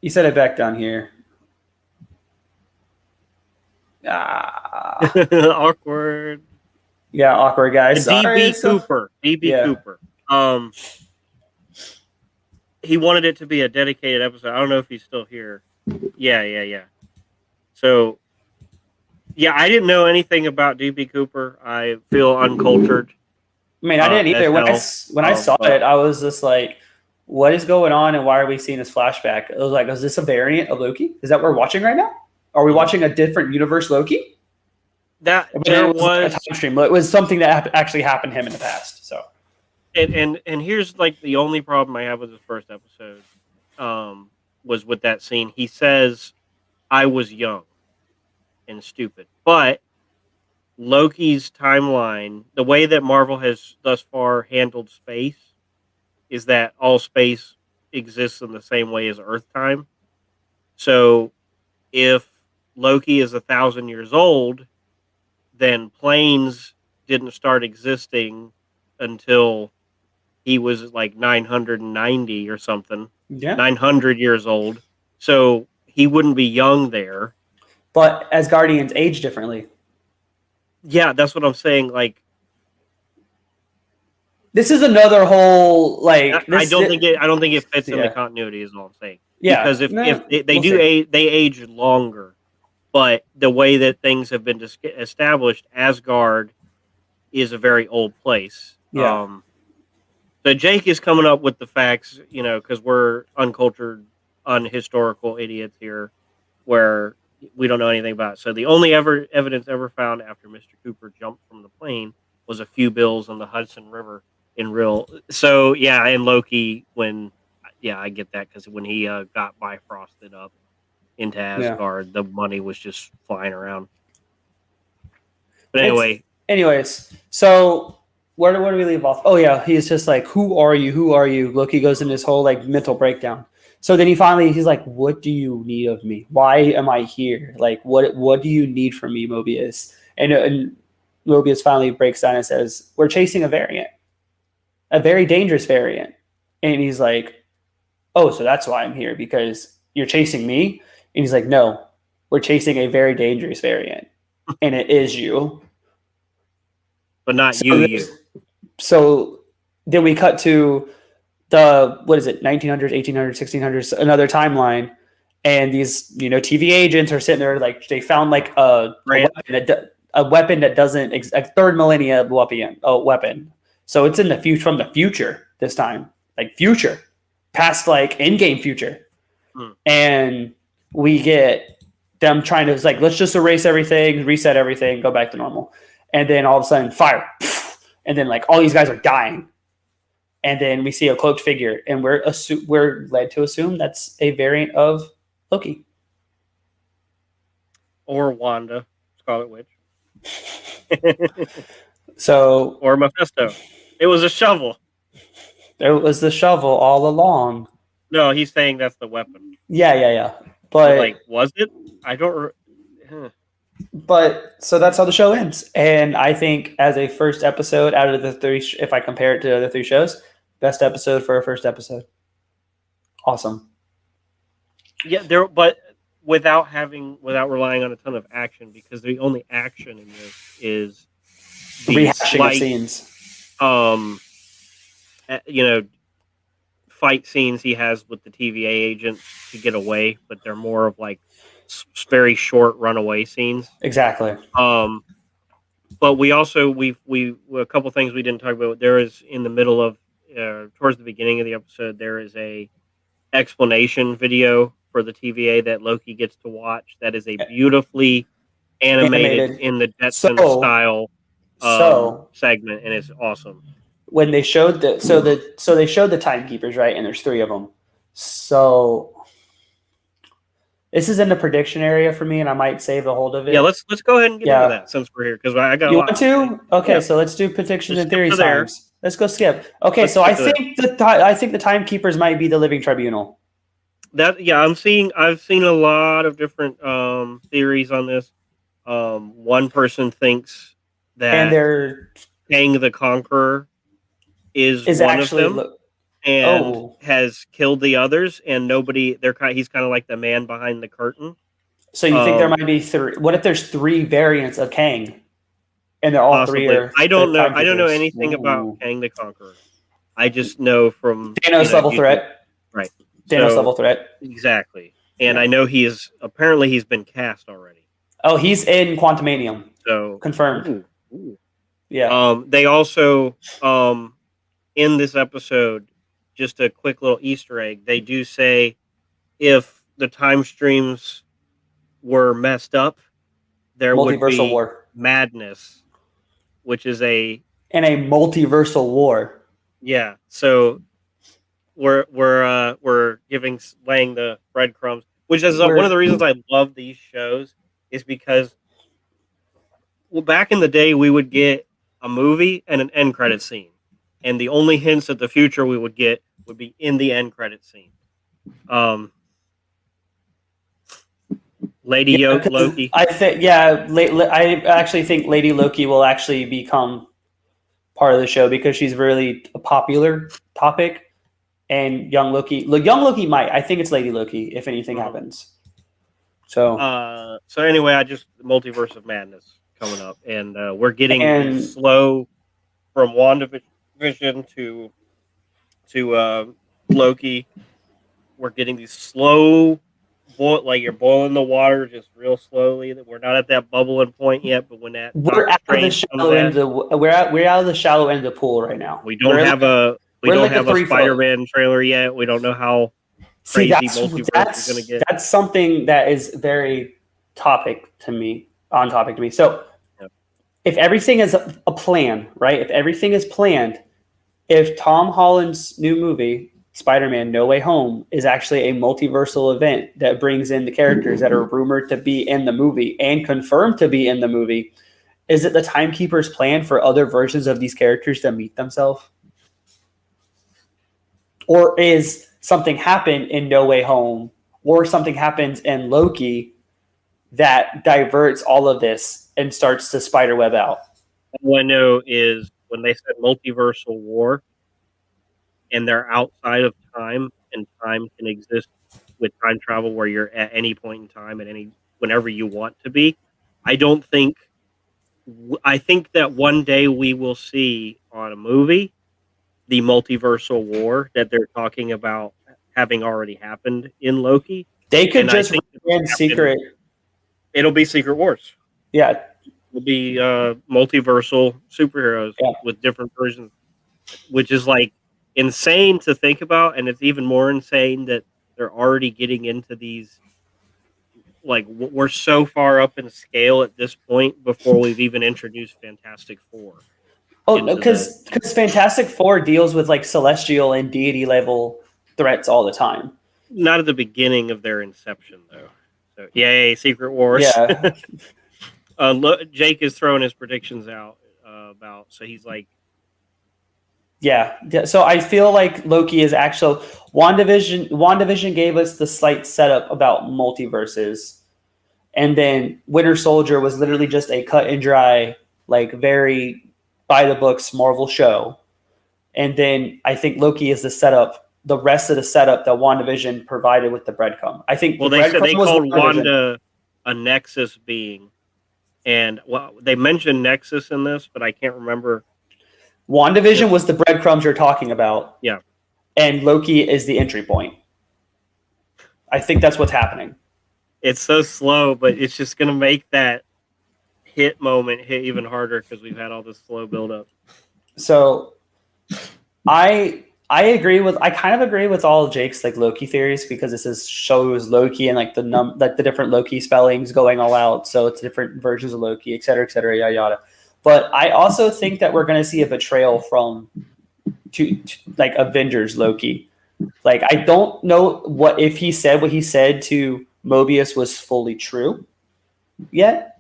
You said it back down here. Ah. Awkward. Yeah, awkward guys. DB Cooper. Cooper. He wanted it to be a dedicated episode. I don't know if he's still here. Yeah. So, yeah, I didn't know anything about DB Cooper. I feel uncultured. I mean, I didn't either. When I saw it, I was just like, what is going on and why are we seeing this flashback? I was like, is this a variant of Loki? Is that what we're watching right now? Are we watching a different universe Loki? There was a time stream. It was something that actually happened to him in the past. So, and here's like the only problem I have with this first episode was with that scene. He says, I was young and stupid. But Loki's timeline, the way that Marvel has thus far handled space, is that all space exists in the same way as Earth time. So if Loki is 1,000 years old, then planes didn't start existing until he was like 990 or something. Yeah. 900 years old. So he wouldn't be young there. But as Guardians age differently. Yeah, that's what I'm saying. Like, this is another whole like. I don't think it fits in the continuity. Is all I'm saying. Yeah, because if they age longer, but the way that things have been established, Asgard is a very old place. Yeah. So Jake is coming up with the facts, because we're uncultured, unhistorical idiots here, where we don't know anything about it. So the only evidence ever found after Mr. Cooper jumped from the plane was a few bills on the Hudson River in real. So yeah, and Loki I get that, because when he got bifrosted up into Asgard, the money was just flying around. But anyways, so where do we leave off? Oh yeah, he's just like, who are you? Who are you? Loki goes in this whole like mental breakdown. So then he's like, what do you need of me? Why am I here? Like, what do you need from me, Mobius? And Mobius finally breaks down and says, we're chasing a variant, a very dangerous variant. And he's like, oh, so that's why I'm here, because you're chasing me? And he's like, no, we're chasing a very dangerous variant, and it is you. But not you. So then we cut to the, 1900s, 1800s, 1600s, another timeline, and these, TV agents are sitting there like, they found like a weapon that doesn't, a third millennia weapon. So it's in the future, from the future this time, like future, past like in-game future. And we get them trying to, like, let's just erase everything, reset everything, go back to normal. And then all of a sudden, fire. And then like all these guys are dying. And then we see a cloaked figure, and we're led to assume that's a variant of Loki. Or Wanda, Scarlet Witch. Or Mephisto. It was a shovel. There was the shovel all along. No, he's saying that's the weapon. Yeah. But like, was it? I don't. But so that's how the show ends. And I think as a first episode out of the three, if I compare it to the other three shows, best episode for a first episode. Awesome. Yeah, but without relying on a ton of action, because the only action in this is rehashing of scenes. fight scenes he has with the TVA agents to get away, but they're more of like very short runaway scenes. Exactly. But we also we a couple things we didn't talk about. There is in the middle of towards the beginning of the episode, there is a explanation video for the TVA that Loki gets to watch. That is a beautifully animated in the Jetson style segment, and it's awesome. When they showed they showed the timekeepers, right? And there's 3 of them. So this is in the prediction area for me, and I might save a hold of it. Yeah, let's go ahead and get into that since we're here because I got. You want to? Okay, so let's do predictions and theory times. Let's go skip. Okay, so I think the timekeepers might be the living tribunal. I've seen a lot of different theories on this. One person thinks that Kang the Conqueror is one actually of them, and has killed the others, and nobody. He's kind of like the man behind the curtain. So you think there might be 3? What if there's 3 variants of Kang, and they're all possibly. 3 are? I don't know. I don't know anything about Kang the Conqueror. I just know from Thanos level threat, right? Thanos level threat, exactly. And I know he's been cast already. Oh, he's in Quantumanium. So confirmed. Ooh. Yeah. They also in this episode, just a quick little Easter egg. They do say if the time streams were messed up, there would be war. Madness, which is a multiversal war. Yeah. So we're laying the breadcrumbs, which is one of the reasons I love these shows, is because back in the day we would get a movie and an end credit scene, and the only hints at the future we would get would be in the end credit scene. Lady Loki. I think I actually think Lady Loki will actually become part of the show because she's really a popular topic, and young Loki might. I think it's Lady Loki if anything happens. So anyway, Multiverse of Madness coming up, and we're getting slow from WandaVision to Loki. We're getting these slow, like you're boiling the water just real slowly. We're not at that bubbling point yet, but when that we're out of the shallow end of the shallow end of the pool right now. We don't have a Spider-Man trailer yet. We don't know how crazy multiverse is going to get. That's something that is very on topic to me. So if everything is a plan, right? If everything is planned, if Tom Holland's new movie, Spider-Man No Way Home, is actually a multiversal event that brings in the characters that are rumored to be in the movie and confirmed to be in the movie, is it the Timekeeper's plan for other versions of these characters to meet themselves? Or is something happen in No Way Home, or something happens in Loki that diverts all of this and starts to spiderweb out? All I know is when they said multiversal war, and they're outside of time, and time can exist with time travel where you're at any point in time whenever you want to be. I think that one day we will see on a movie the multiversal war that they're talking about having already happened in Loki. They could just run secret. It'll be Secret Wars. Yeah. It'll be multiversal superheroes with different versions, which is like insane to think about, and it's even more insane that they're already getting into these. Like, we're so far up in scale at this point before we've even introduced Fantastic Four. Oh, because Fantastic Four deals with like celestial and deity level threats all the time. Not at the beginning of their inception, though. So, yay, Secret Wars. Yeah. Jake is throwing his predictions out so he's like, yeah. So I feel like Loki is actually WandaVision gave us the slight setup about multiverses, and then Winter Soldier was literally just a cut and dry, like very by the books Marvel show. And then I think Loki is the setup, the rest of the setup that WandaVision provided with the breadcrumb. I think they called Wanda a Nexus being, and they mentioned Nexus in this, but I can't remember. WandaVision was the breadcrumbs you're talking about. Yeah. and Loki is the entry point. I think that's what's happening. It's so slow, but it's just going to make that hit moment hit even harder because we've had all this slow buildup. So I kind of agree with all of Jake's like Loki theories because this shows Loki and like the different Loki spellings going all out. So it's different versions of Loki, et cetera, yada yada. But I also think that we're going to see a betrayal from to like Avengers Loki. Like I don't know what if he said what he said to Mobius was fully true yet.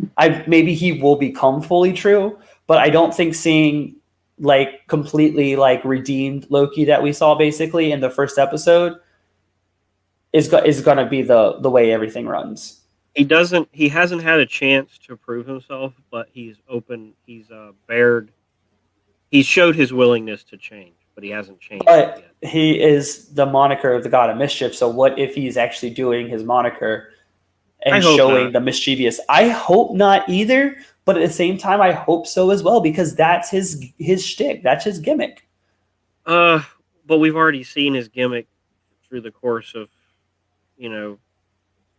Maybe he will become fully true, but I don't think seeing like completely like redeemed Loki that we saw basically in the first episode is going to be the way everything runs. He hasn't had a chance to prove himself, but he's showed his willingness to change, but he hasn't changed But yet. he is the moniker of the God of Mischief, so what if he's actually doing his moniker and showing the mischievous? I hope not either, but at the same time I hope so as well because that's his shtick, that's his gimmick. But we've already seen his gimmick through the course of,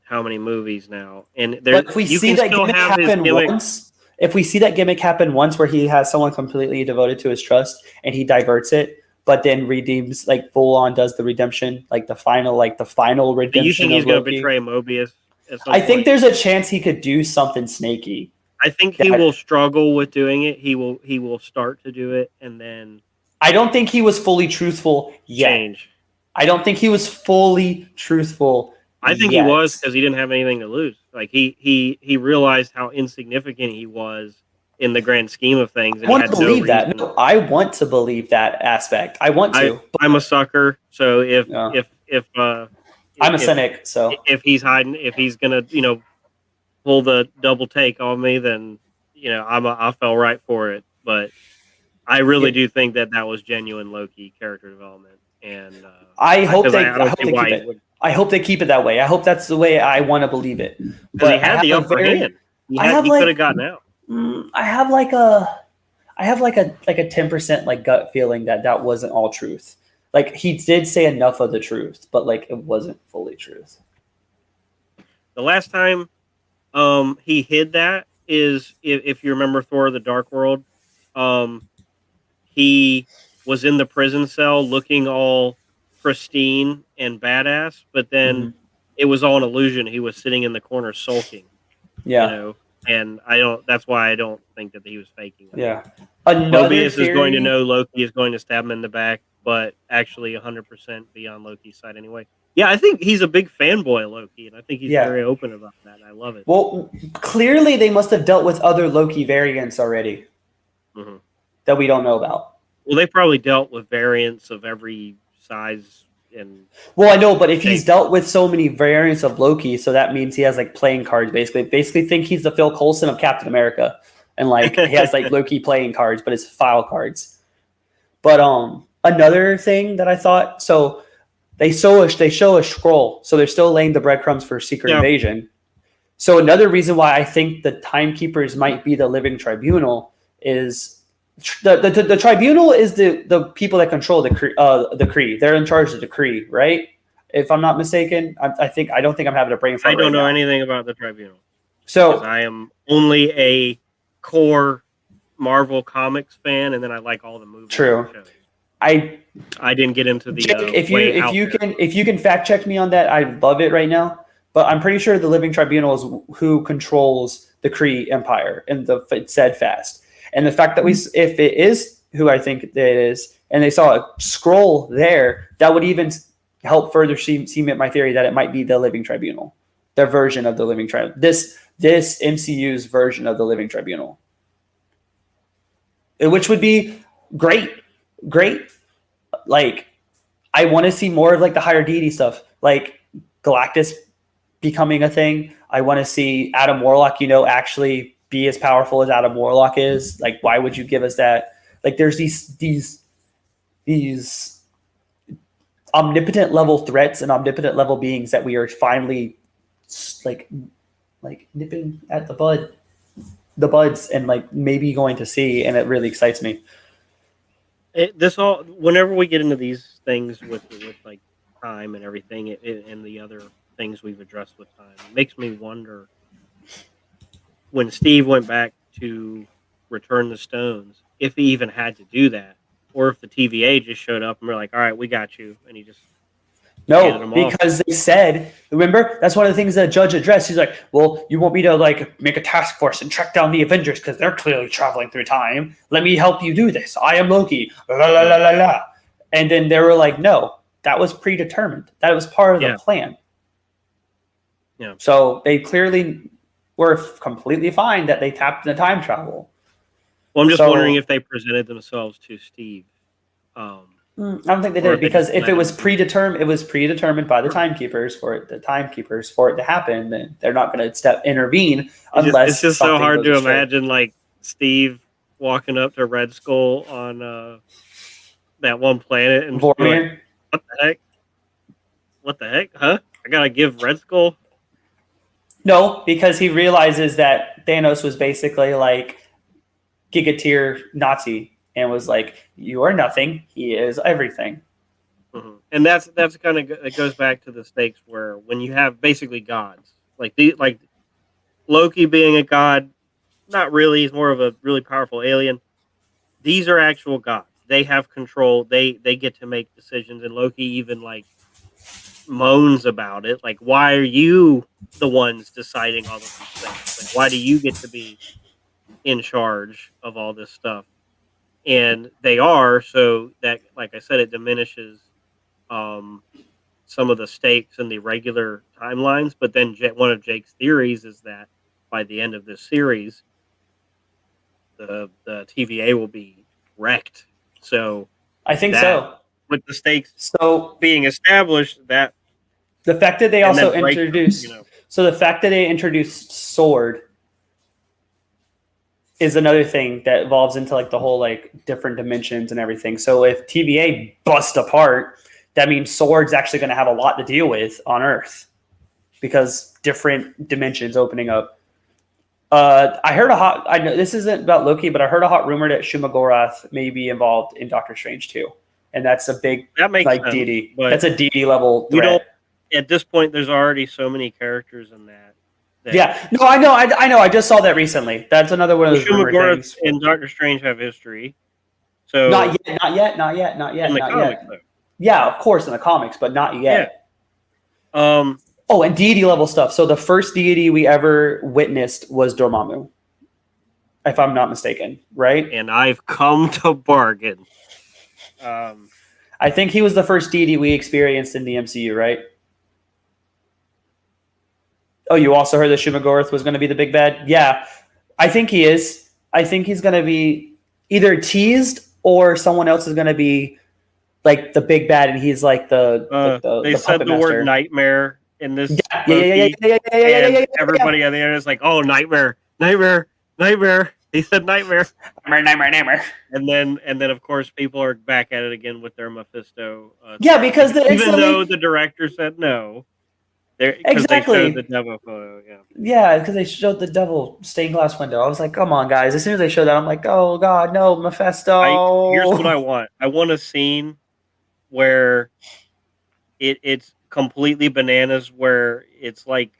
how many movies now, and but if we see that gimmick happen once, if we see that gimmick happen once where he has someone completely devoted to his trust and he diverts it, but then redeems like full on does the redemption, like the final redemption. Do you think he's going to betray Mobius? I think there's a chance he could do something snaky. I think he will struggle with doing it. He will start to do it, and then I don't think he was fully truthful yet. Change. I don't think he was fully truthful. I think he was because he didn't have anything to lose. Like he realized how insignificant he was in the grand scheme of things. And I want to believe that. No, I want to believe that aspect. I want to. I'm a sucker. So if I'm a cynic, so if he's hiding, if he's gonna pull the double take on me, then I fell right for it. But I really do think that was genuine Loki character development, and I hope they keep it that way. I hope that's the way I want to believe it. But he had the upper hand. He could have gotten out. I have like a 10% like gut feeling that wasn't all truth. Like he did say enough of the truth, but like it wasn't fully truth. The last time he hid that is if you remember Thor: The Dark World. He was in the prison cell looking all pristine and badass, but then it was all an illusion. He was sitting in the corner sulking. Yeah. And that's why I don't think that he was faking it. Yeah. Mobius is going to know Loki is going to stab him in the back, but actually 100% be on Loki's side anyway. Yeah, I think he's a big fanboy of Loki, and I think he's very open about that, and I love it. Well, clearly they must have dealt with other Loki variants already that we don't know about. Well, they probably dealt with variants of every size and. Well, I know, but if he's dealt with so many variants of Loki, so that means he has like playing cards. Basically, think he's the Phil Coulson of Captain America, and like he has like Loki playing cards, but it's file cards. But another thing that I thought, so they show a scroll, so they're still laying the breadcrumbs for Secret Invasion. So another reason why I think the Timekeepers might be the Living Tribunal is. The tribunal is the people that control the Kree. They're in charge of the Kree, right? If I'm not mistaken, I don't think I'm having a brain fart. I don't know anything about the tribunal. So I am only a core Marvel Comics fan, and then I like all the movies. True. I didn't get into the. Jake, if you can fact check me on that, I love it right now. But I'm pretty sure the Living Tribunal is who controls the Kree Empire and the said fast. And the fact that if it is who I think it is, and they saw a scroll there, that would even help further cement my theory that it might be the Living Tribunal, their version of the Living Tribunal. This MCU's version of the Living Tribunal, which would be great. Like, I want to see more of like the higher deity stuff, like Galactus becoming a thing. I want to see Adam Warlock, actually be as powerful as Adam Warlock is. Like, why would you give us that? Like, there's these omnipotent level threats and omnipotent level beings that we are finally like nipping at the buds and like maybe going to see, and it really excites me. Whenever we get into these things with like time and everything, and the other things we've addressed with time, it makes me wonder when Steve went back to return the stones, if he even had to do that, or if the TVA just showed up and we're like, "All right, we got you," and he just handed No, them off. because they said, remember, that's one of the things that Judge addressed. He's like, well, you want me to like make a task force and track down the Avengers because they're clearly traveling through time. Let me help you do this. I am Loki. La, la, la, la, la. And then they were like, no, that was predetermined. That was part of the plan. Yeah. So they clearly were completely fine that they tapped into time travel. Well, I'm just wondering if they presented themselves to Steve. I don't think they did, because if it was predetermined by the timekeepers for it to happen, then they're not going to intervene unless it's just so hard to imagine like Steve walking up to Red Skull on that one planet and like, what the heck, huh? I gotta give Red Skull. No, because he realizes that Thanos was basically like Giga tier Nazi and was like, "You are nothing. He is everything." Mm-hmm. And that's kind of, it goes back to the stakes where when you have basically gods like Loki being a god, not really, he's more of a really powerful alien. These are actual gods. They have control. They get to make decisions, and Loki even like moans about it. Like, why are you the ones deciding all of these things? Like, why do you get to be in charge of all this stuff? And they are, so that, like I said, it diminishes some of the stakes in the regular timelines. But then one of Jake's theories is that by the end of this series, the TVA will be wrecked. So I think so. With the stakes being established, that the fact that they also introduced, so the fact that they introduced Sword is another thing that evolves into like the whole like different dimensions and everything. So if TVA busts apart, that means Sword's actually going to have a lot to deal with on Earth because different dimensions opening up. I know this isn't about Loki, but I heard a hot rumor that Shumagorath may be involved in Doctor Strange too, and that's a big deity. That's a deity level threat. At this point, there's already so many characters in that. Yeah, no, I know. I just saw that recently. That's another one of those rumor things. And Doctor Strange have history. So not yet. In the comics, though. Yeah, of course in the comics, but not yet. Yeah. Oh, and deity level stuff. So the first deity we ever witnessed was Dormammu, if I'm not mistaken, right? And I've come to bargain. I think he was the first deity we experienced in the MCU, right? Oh, you also heard that Shumagorath was going to be the big bad? Yeah, I think he is. I think he's going to be either teased or someone else is going to be like the big bad, and he's like they said the word nightmare in this. Yeah. Everybody on the internet is like, "Oh, nightmare. He said nightmare. Nightmare. And then of course people are back at it again with their Mephisto. Because though the director said no. Exactly. They showed the devil photo, Yeah, because they showed the devil stained glass window. I was like, come on, guys. As soon as they showed that, I'm like, oh, God, no, Mephisto. Here's what I want. I want a scene where it's completely bananas, where it's like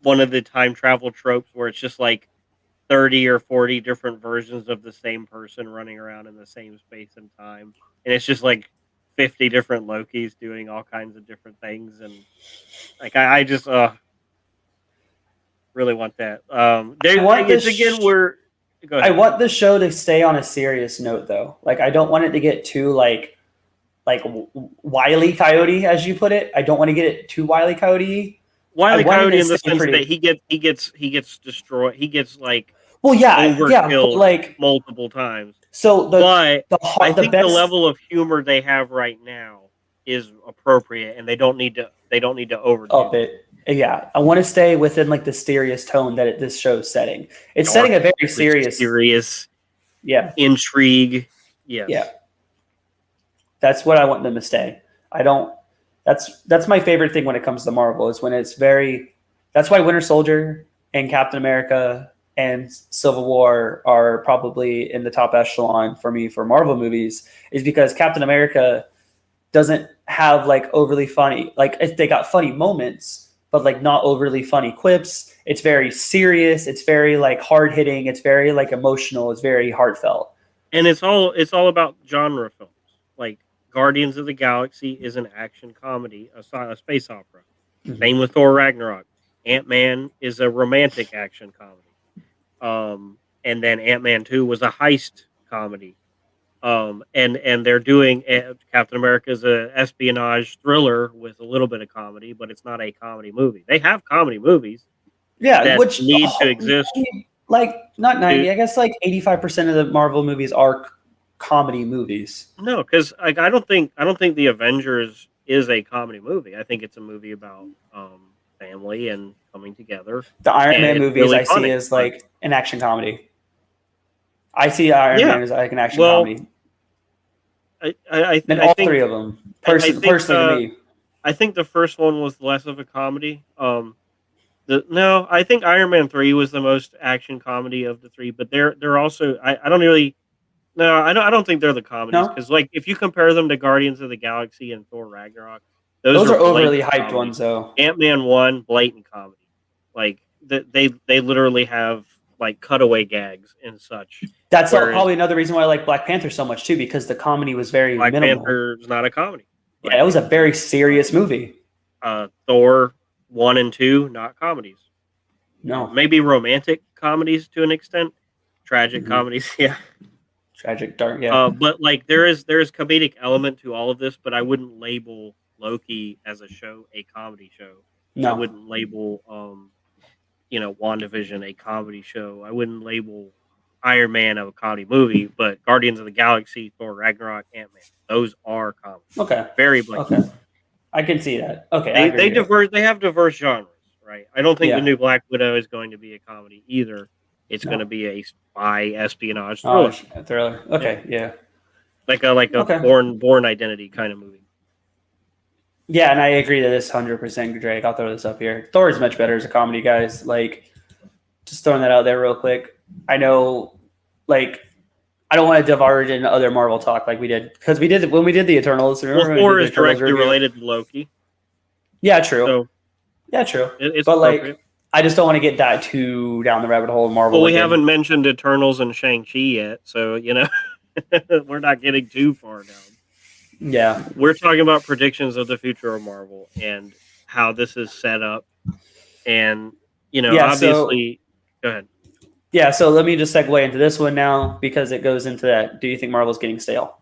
one of the time travel tropes where it's just like 30 or 40 different versions of the same person running around in the same space and time. And it's just like 50 different Lokis doing all kinds of different things, and like I just really want that. I want the show to stay on a serious note, though. Like I don't want it to get too like Wile E. Coyote, as you put it. I don't want to get it too Wile E. Coyote. Wile E. Coyote in the sense that he gets destroyed. He gets like overkilled like multiple times. So I think the level of humor they have right now is appropriate, and they don't need to overdo it. Yeah, I want to stay within like the serious tone that this show's setting. It's setting a very serious intrigue. Yes. Yeah, that's what I want them to stay. That's my favorite thing when it comes to Marvel is when it's very. That's why Winter Soldier and Captain America and Civil War are probably in the top echelon for me for Marvel movies is because Captain America doesn't have like overly funny, like they got funny moments, but like not overly funny quips. It's very serious. It's very like hard hitting. It's very like emotional. It's very heartfelt. And it's all about genre films. Like Guardians of the Galaxy is an action comedy, a space opera. Mm-hmm. Same with Thor Ragnarok. Ant-Man is a romantic action comedy. And then Ant-Man 2 was a heist comedy. And they're doing Captain America is a espionage thriller with a little bit of comedy, but it's not a comedy movie. They have comedy movies that which need to exist. Like not 90, I guess like 85% of the Marvel movies are comedy movies. No, because like I don't think the Avengers is a comedy movie. I think it's a movie about family and coming together. The Iron Man movies really I see as like an action comedy. I see Iron Man as like an action comedy. I think three of them. Personally, to me, I think the first one was less of a comedy. I think Iron Man 3 was the most action comedy of the three, but they're also I don't think they're the comedies because like if you compare them to Guardians of the Galaxy and Thor Ragnarok, those are overly hyped ones though. Ant-Man 1, blatant comedy, like they literally have like cutaway gags and such. That's probably another reason why I like Black Panther so much too, because the comedy was very minimal. Black Panther's not a comedy. Yeah, it was a very serious movie. Thor 1 and 2, not comedies. No, maybe romantic comedies to an extent, tragic comedies. Yeah, tragic, dark. Yeah, but like there is comedic element to all of this, but I wouldn't label Loki as a show a comedy show. No, I wouldn't label WandaVision a comedy show. I wouldn't label Iron Man a comedy movie, but Guardians of the Galaxy, Thor Ragnarok, Ant-Man, those are comedies. Okay, very blatant. Okay, I can see that. Okay, they have diverse genres. Right. I don't think the new Black Widow is going to be a comedy either. It's going to be a spy espionage thriller. Thriller. Okay, yeah. Like a Born Identity kind of movie. Yeah, and I agree to this 100%, Drake. I'll throw this up here. Thor is much better as a comedy, guys. Like, just throwing that out there real quick. I know, like, I don't want to diverge into other Marvel talk like we did because we did when we did the Eternals. Remember Thor is directly related to Loki. Yeah, true. So, yeah, true. But like, I just don't want to get that too down the rabbit hole of Marvel. Well, we haven't mentioned Eternals and Shang-Chi yet, so we're not getting too far down. Yeah, we're talking about predictions of the future of Marvel and how this is set up, and obviously, go ahead. Yeah, so let me just segue into this one now because it goes into that. Do you think Marvel's getting stale,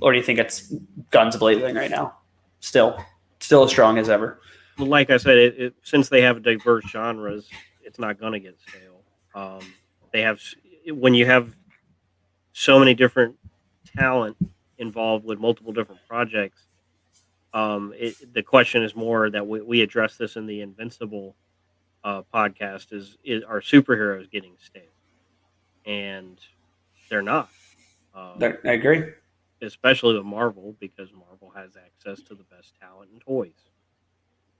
or do you think it's guns blazing right now? Still as strong as ever. Like I said, since they have diverse genres, it's not going to get stale. They have when you have so many different talent involved with multiple different projects. The question is more that we address this in the Invincible podcast: is are superheroes getting stale? And they're not. I agree, especially with Marvel because Marvel has access to the best talent and toys.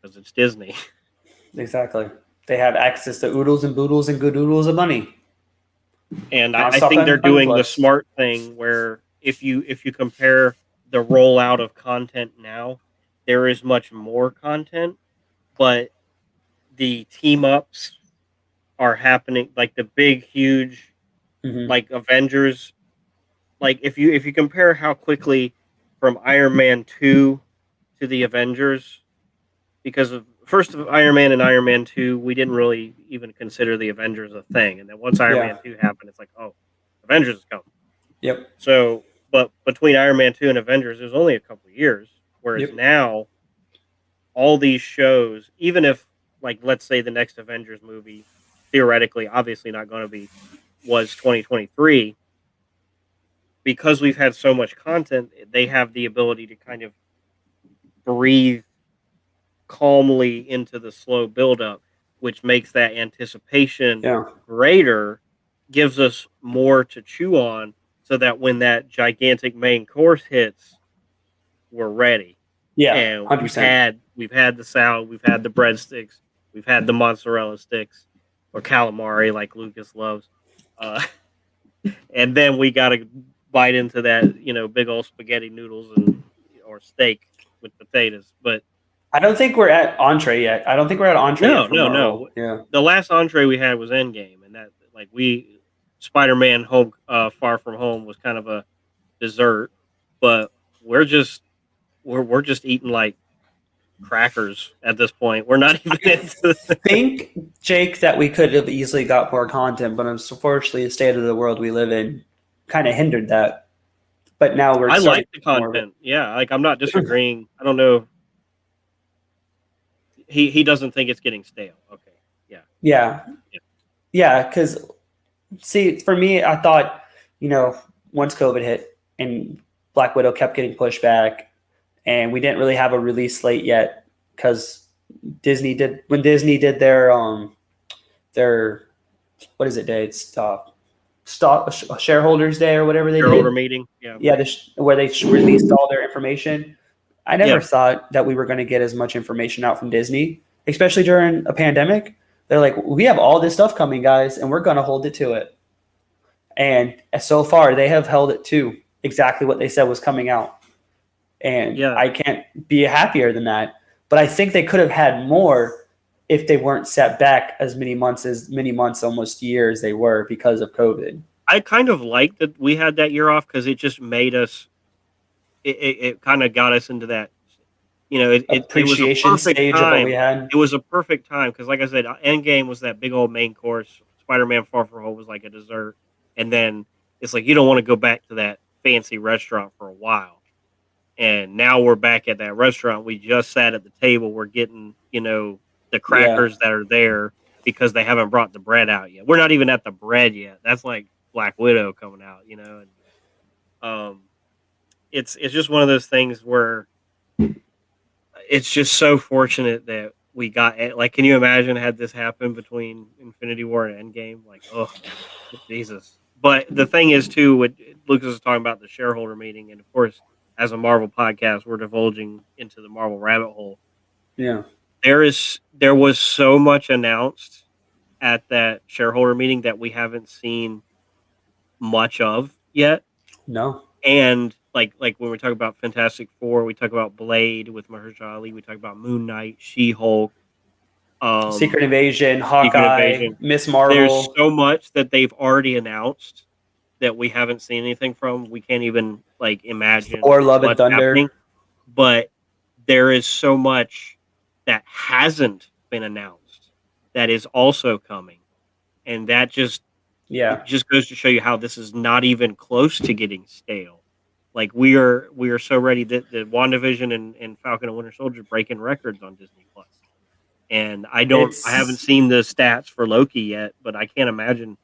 Because it's Disney. Exactly. They have access to oodles and boodles and good oodles of money. And I think they're doing the smart thing where if you compare the rollout of content now, there is much more content, but the team ups are happening like the big, huge, like Avengers. Like if you compare how quickly from Iron Man 2 to the Avengers, because of first of Iron Man and Iron Man 2, we didn't really even consider the Avengers a thing. And then once Iron Man 2 happened, it's like, oh, Avengers is coming. Yep. So, but between Iron Man 2 and Avengers, there's only a couple of years. Whereas now, all these shows, even if, like, let's say the next Avengers movie, theoretically, obviously not going to be, was 2023, because we've had so much content, they have the ability to kind of breathe calmly into the slow buildup, which makes that anticipation greater, gives us more to chew on, so that when that gigantic main course hits, we're ready. Yeah, and 100%. We've had the salad, we've had the breadsticks, we've had the mozzarella sticks, or calamari, like Lucas loves. And then we got to bite into that, big old spaghetti noodles or steak with potatoes. But I don't think we're at entree yet. I don't think we're at entree yet for Marvel. no. Yeah. The last entree we had was Endgame, and that Spider-Man Home Far From Home was kind of a dessert, but we're just we're just eating like crackers at this point. We're not even into Think, Jake, that we could have easily got more content, but unfortunately, the state of the world we live in kind of hindered that. But now we're I starting like the more of it. content. Yeah, like I'm not disagreeing. I don't know. He doesn't think it's getting stale. Okay. Yeah. Yeah. Yeah. Yeah. Because, see, for me, I thought, once COVID hit and Black Widow kept getting pushed back, and we didn't really have a release slate yet because Disney did their what is it day? It's stock shareholders day or whatever they Shareholder did. meeting. Yeah. Yeah, where they released all their information. I never Yeah. thought that we were going to get as much information out from Disney, especially during a pandemic. They're like, we have all this stuff coming, guys, and we're going to hold it to it. And so far, they have held it to exactly what they said was coming out. And Yeah. I can't be happier than that. But I think they could have had more if they weren't set back as many months, almost years they were because of COVID. I kind of like that we had that year off because it just made us. It kind of got us into that. It was a Appreciation perfect stage of what we time. had. It was a perfect time because, like I said, Endgame was that big old main course. Spider-Man Far From Home was like a dessert, and then it's like you don't want to go back to that fancy restaurant for a while. And now we're back at that restaurant. We just sat at the table. We're getting, the crackers that are there because they haven't brought the bread out yet. We're not even at the bread yet. That's like Black Widow coming out, And it's just one of those things where it's just so fortunate that we got like. Can you imagine had this happened between Infinity War and Endgame? Like, oh, Jesus. But the thing is, too, what Lucas was talking about the shareholder meeting, and of course, as a Marvel podcast, we're divulging into the Marvel rabbit hole. Yeah. There was so much announced at that shareholder meeting that we haven't seen much of yet. No. And like when we talk about Fantastic Four, we talk about Blade with Mahershala Ali, we talk about Moon Knight, She-Hulk, Secret Invasion, Hawkeye, Miss Marvel. There's so much that they've already announced that we haven't seen anything from. We can't even like imagine or Love and Thunder. Happening. But there is so much that hasn't been announced that is also coming, and that just goes to show you how this is not even close to getting stale. Like we are so ready that the WandaVision and Falcon and Winter Soldier breaking records on Disney Plus. And I haven't seen the stats for Loki yet, but I can't imagine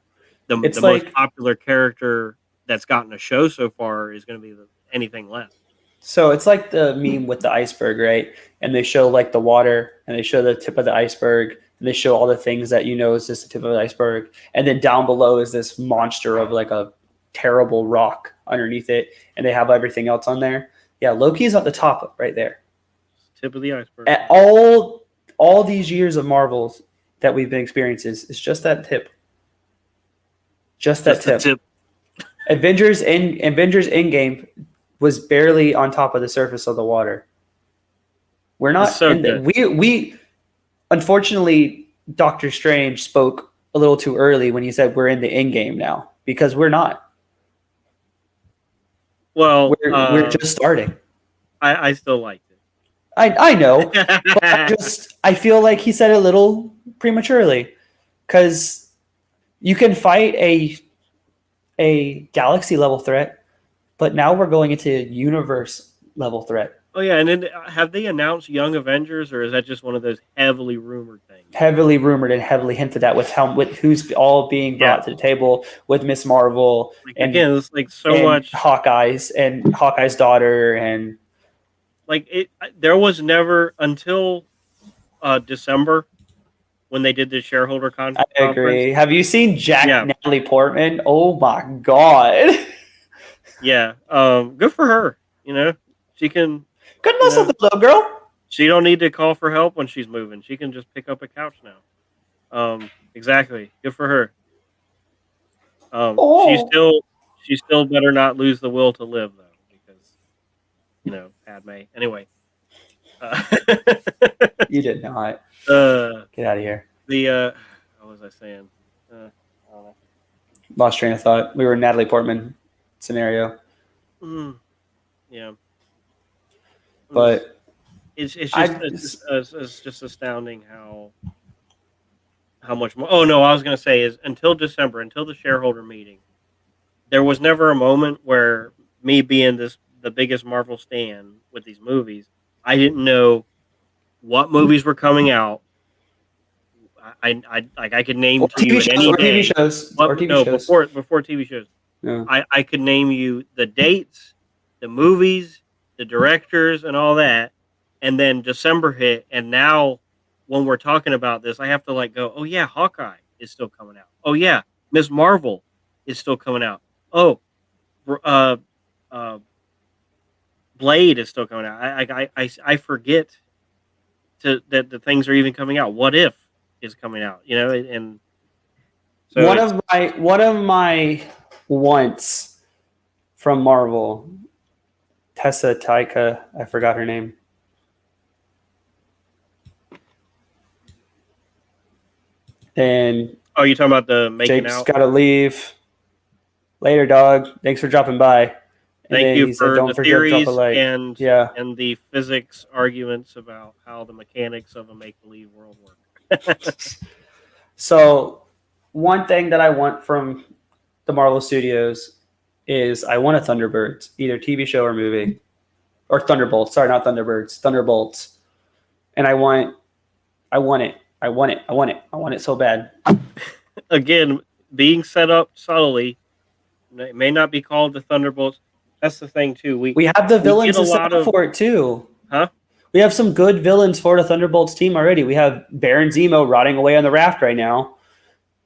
the most popular character that's gotten a show so far is going to be anything less. So it's like the meme with the iceberg, right? And they show like the water, and they show the tip of the iceberg, and they show all the things that is just the tip of the iceberg, and then down below is this monster of like a terrible rock underneath it, and they have everything else on there. Yeah, Loki's at the top right there. Tip of the iceberg. At all these years of Marvels that we've been experiencing, it's just that tip. Just that tip. Avengers Endgame was barely on top of the surface of the water. We're not so in the, we unfortunately Doctor Strange spoke a little too early when he said we're in the end game now, because we're not. Well, we're just starting. I still liked it. I know, but I feel like he said it a little prematurely, because you can fight a galaxy level threat, but now we're going into universe level threat. Oh yeah, and then have they announced Young Avengers, or is that just one of those heavily rumored things? Heavily rumored and heavily hinted at with who's all being brought to the table with Miss Marvel, and again, it's like so much Hawkeye's daughter, and like there was never until December when they did the shareholder conference. I agree. Have you seen Natalie Portman? Oh my god. Yeah. Good for her. She can. Good muscle, little girl. She don't need to call for help when she's moving. She can just pick up a couch now. Exactly. Good for her. Oh, She still better not lose the will to live though, because Padme. Anyway, uh, you did not. uh, Get out of here. what was I saying? I don't know. Lost train of thought. We were in Natalie Portman scenario, Yeah, but it's I just it's just astounding how much more. Oh no, I was gonna say is until December, until the shareholder meeting, there was never a moment where me being the biggest Marvel stan with these movies, I didn't know what movies were coming out. I could name or to you TV in shows any or TV day. shows What or TV no shows. before TV shows. Yeah. I could name you the dates, the movies, the directors, and all that. And then December hit, and now when we're talking about this, I have to like go, oh yeah, Hawkeye is still coming out. Oh yeah, Miss Marvel is still coming out. Oh, uh, uh, Blade is still coming out. I forget that the things are even coming out. What if is coming out? And so One it's of my wants from Marvel, Tessa Taika, I forgot her name. And oh, you talking about the making Jake's out? got to leave. Later, dog. Thanks for dropping by. And Thank then you he said, for "Don't the forget to drop a theories like." Yeah. and the physics arguments about how the mechanics of a make believe world work. So, one thing that I want from the Marvel Studios is I want a Thunderbirds, either TV show or movie, or Thunderbolts. Sorry, not Thunderbirds, Thunderbolts. And I want it. I want it. I want it so bad. Again, being set up subtly, it may not be called the Thunderbolts. That's the thing too. We have the We get villains a to set lot up of for it too. huh? We have some good villains for the Thunderbolts team already. We have Baron Zemo rotting away on the raft right now.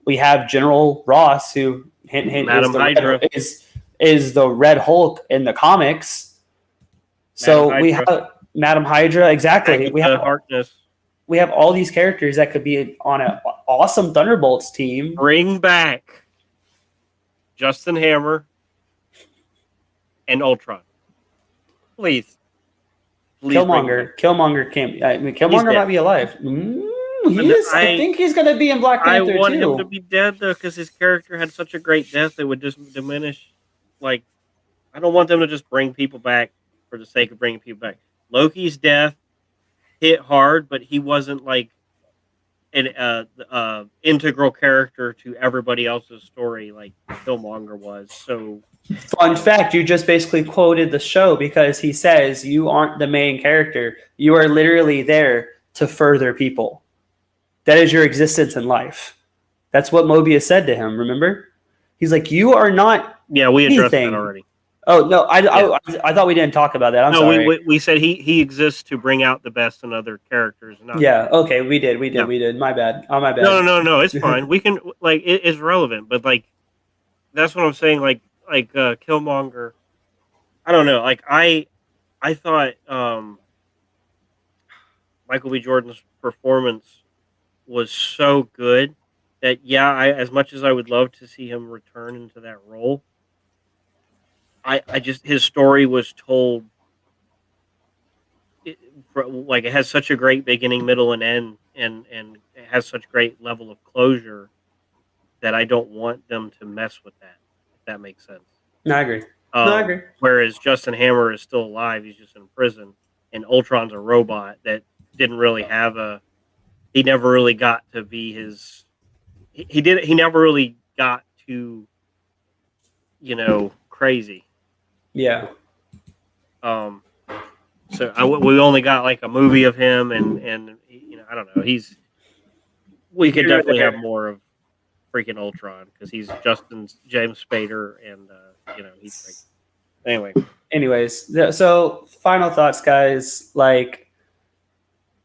We have General Ross, who hint hint Madam Hydra. is the Red Hulk in the comics. Madam So we Hydra. have Madam Hydra. Exactly. Agatha Harkness. We have all these characters that could be on an awesome Thunderbolts team. Bring back Justin Hammer and Ultron. Please. Killmonger can't. I mean, Killmonger might be alive. He is. I think he's going to be in Black Panther I want too. him to be dead though, because his character had such a great death. It would just diminish. Like, I don't want them to just bring people back for the sake of bringing people back. Loki's death hit hard, but he wasn't like an integral character to everybody else's story like Killmonger was. So, Fun fact: you just basically quoted the show because he says you aren't the main character. You are literally there to further people. That is your existence in life. That's what Mobius said to him. Remember? He's like, you are not. yeah, we addressed anything. that already. Oh no, I thought we didn't talk about that. I'm sorry. We said he exists to bring out the best in other characters. Not yeah. Okay. We did. My bad. Oh, my bad. No. It's fine. We can like it's relevant, but like that's what I'm saying. Like Killmonger. I don't know. Like I thought Michael B. Jordan's performance was so good that as much as I would love to see him return into that role, I just his story was told like it has such a great beginning, middle, and end, and it has such great level of closure that I don't want them to mess with that. If that makes sense. No, I agree. I agree. Whereas Justin Hammer is still alive; he's just in prison, and Ultron's a robot that didn't really have a. He never really got to be his. He never really got to. Crazy. Yeah. So we only got like a movie of him, and I don't know. We could definitely have more of freaking Ultron because he's James Spader, and he's great. Anyways, so final thoughts, guys. Like,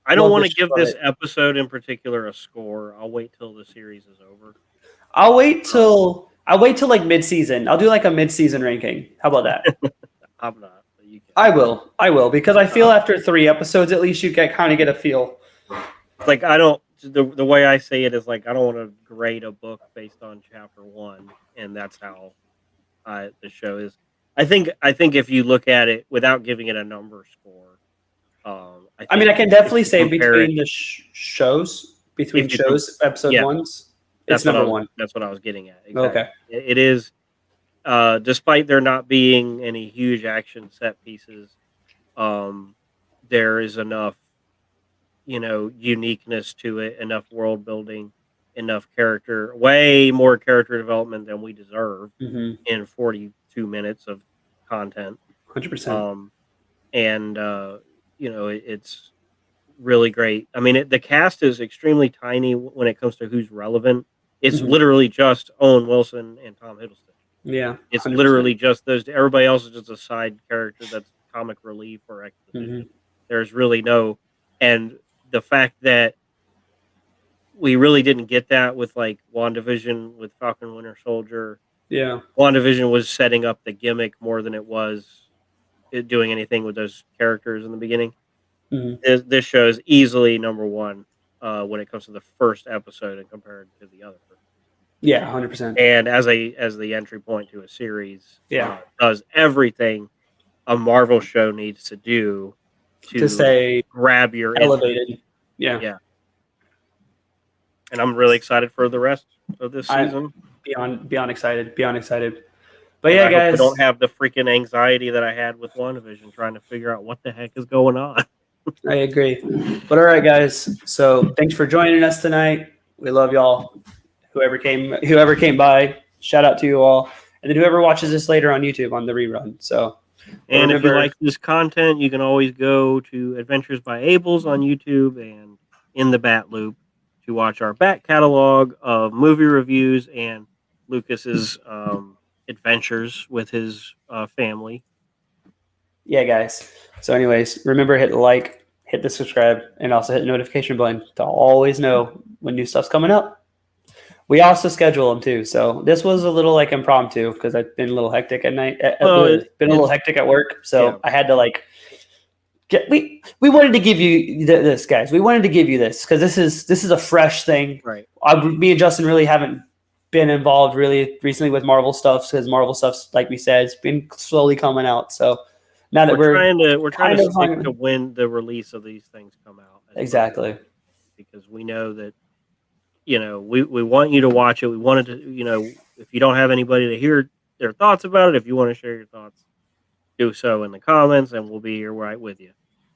I don't want to give this episode in particular a score. I'll wait till the series is over. I'll wait till like mid-season. I'll do like a mid-season ranking. How about that? I'm not. I will because I feel after 3 episodes at least you kind of get a feel. Like I don't the way I say it is like I don't want to grade a book based on chapter 1, and that's how the show is. I think if you look at it without giving it a number score, I mean, I can definitely say compare between the shows, episode yeah, ones, it's number one. That's what I was getting at. Exactly. Okay. It is, despite there not being any huge action set pieces, there is enough, uniqueness to it, enough world building, enough way more character development than we deserve in 42 minutes of content. 100%. And it's really great. I mean, the cast is extremely tiny when it comes to who's relevant. It's literally just Owen Wilson and Tom Hiddleston. Yeah, it's literally just those. Everybody else is just a side character that's comic relief or exposition. There's really no, and the fact that we really didn't get that with like WandaVision with Falcon Winter Soldier. Yeah, WandaVision was setting up the gimmick more than it was doing anything with those characters in the beginning. This show is easily number one when it comes to the first episode and compared to the other. Yeah, 100%. And as the entry point to a series, does everything a Marvel show needs to do to stay grab your elevated. interest. Yeah. And I'm really excited for the rest of this season. Beyond excited. But yeah, guys, I don't have the freaking anxiety that I had with WandaVision trying to figure out what the heck is going on. I agree. But all right, guys. So thanks for joining us tonight. We love y'all. Whoever came by, shout out to you all. And then whoever watches this later on YouTube on the rerun. So, and if you like this content, you can always go to Adventures by Abels on YouTube and In the Bat Loop to watch our back catalog of movie reviews and Lucas's adventures with his family. Yeah, guys. So anyways, remember, hit the like, hit the subscribe, and also hit the notification button to always know when new stuff's coming up. We also schedule them too. So this was a little like impromptu because I've been a little hectic at night. Been a little hectic at work. So I had to like we wanted to give you this, guys. We wanted to give you this because this is a fresh thing. Right. Me and Justin really haven't been involved really recently with Marvel stuff because Marvel stuff's, like we said, it's been slowly coming out. So now that we're trying to stick to when the release of these things come out. Exactly. Because we know that, we want you to watch it. We wanted to, if you don't have anybody to hear their thoughts about it, if you want to share your thoughts, do so in the comments, and we'll be here right with you.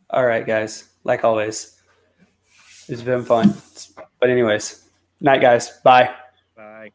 All right, guys. Like always, it's been fun. But anyways, night, guys. Bye. Bye.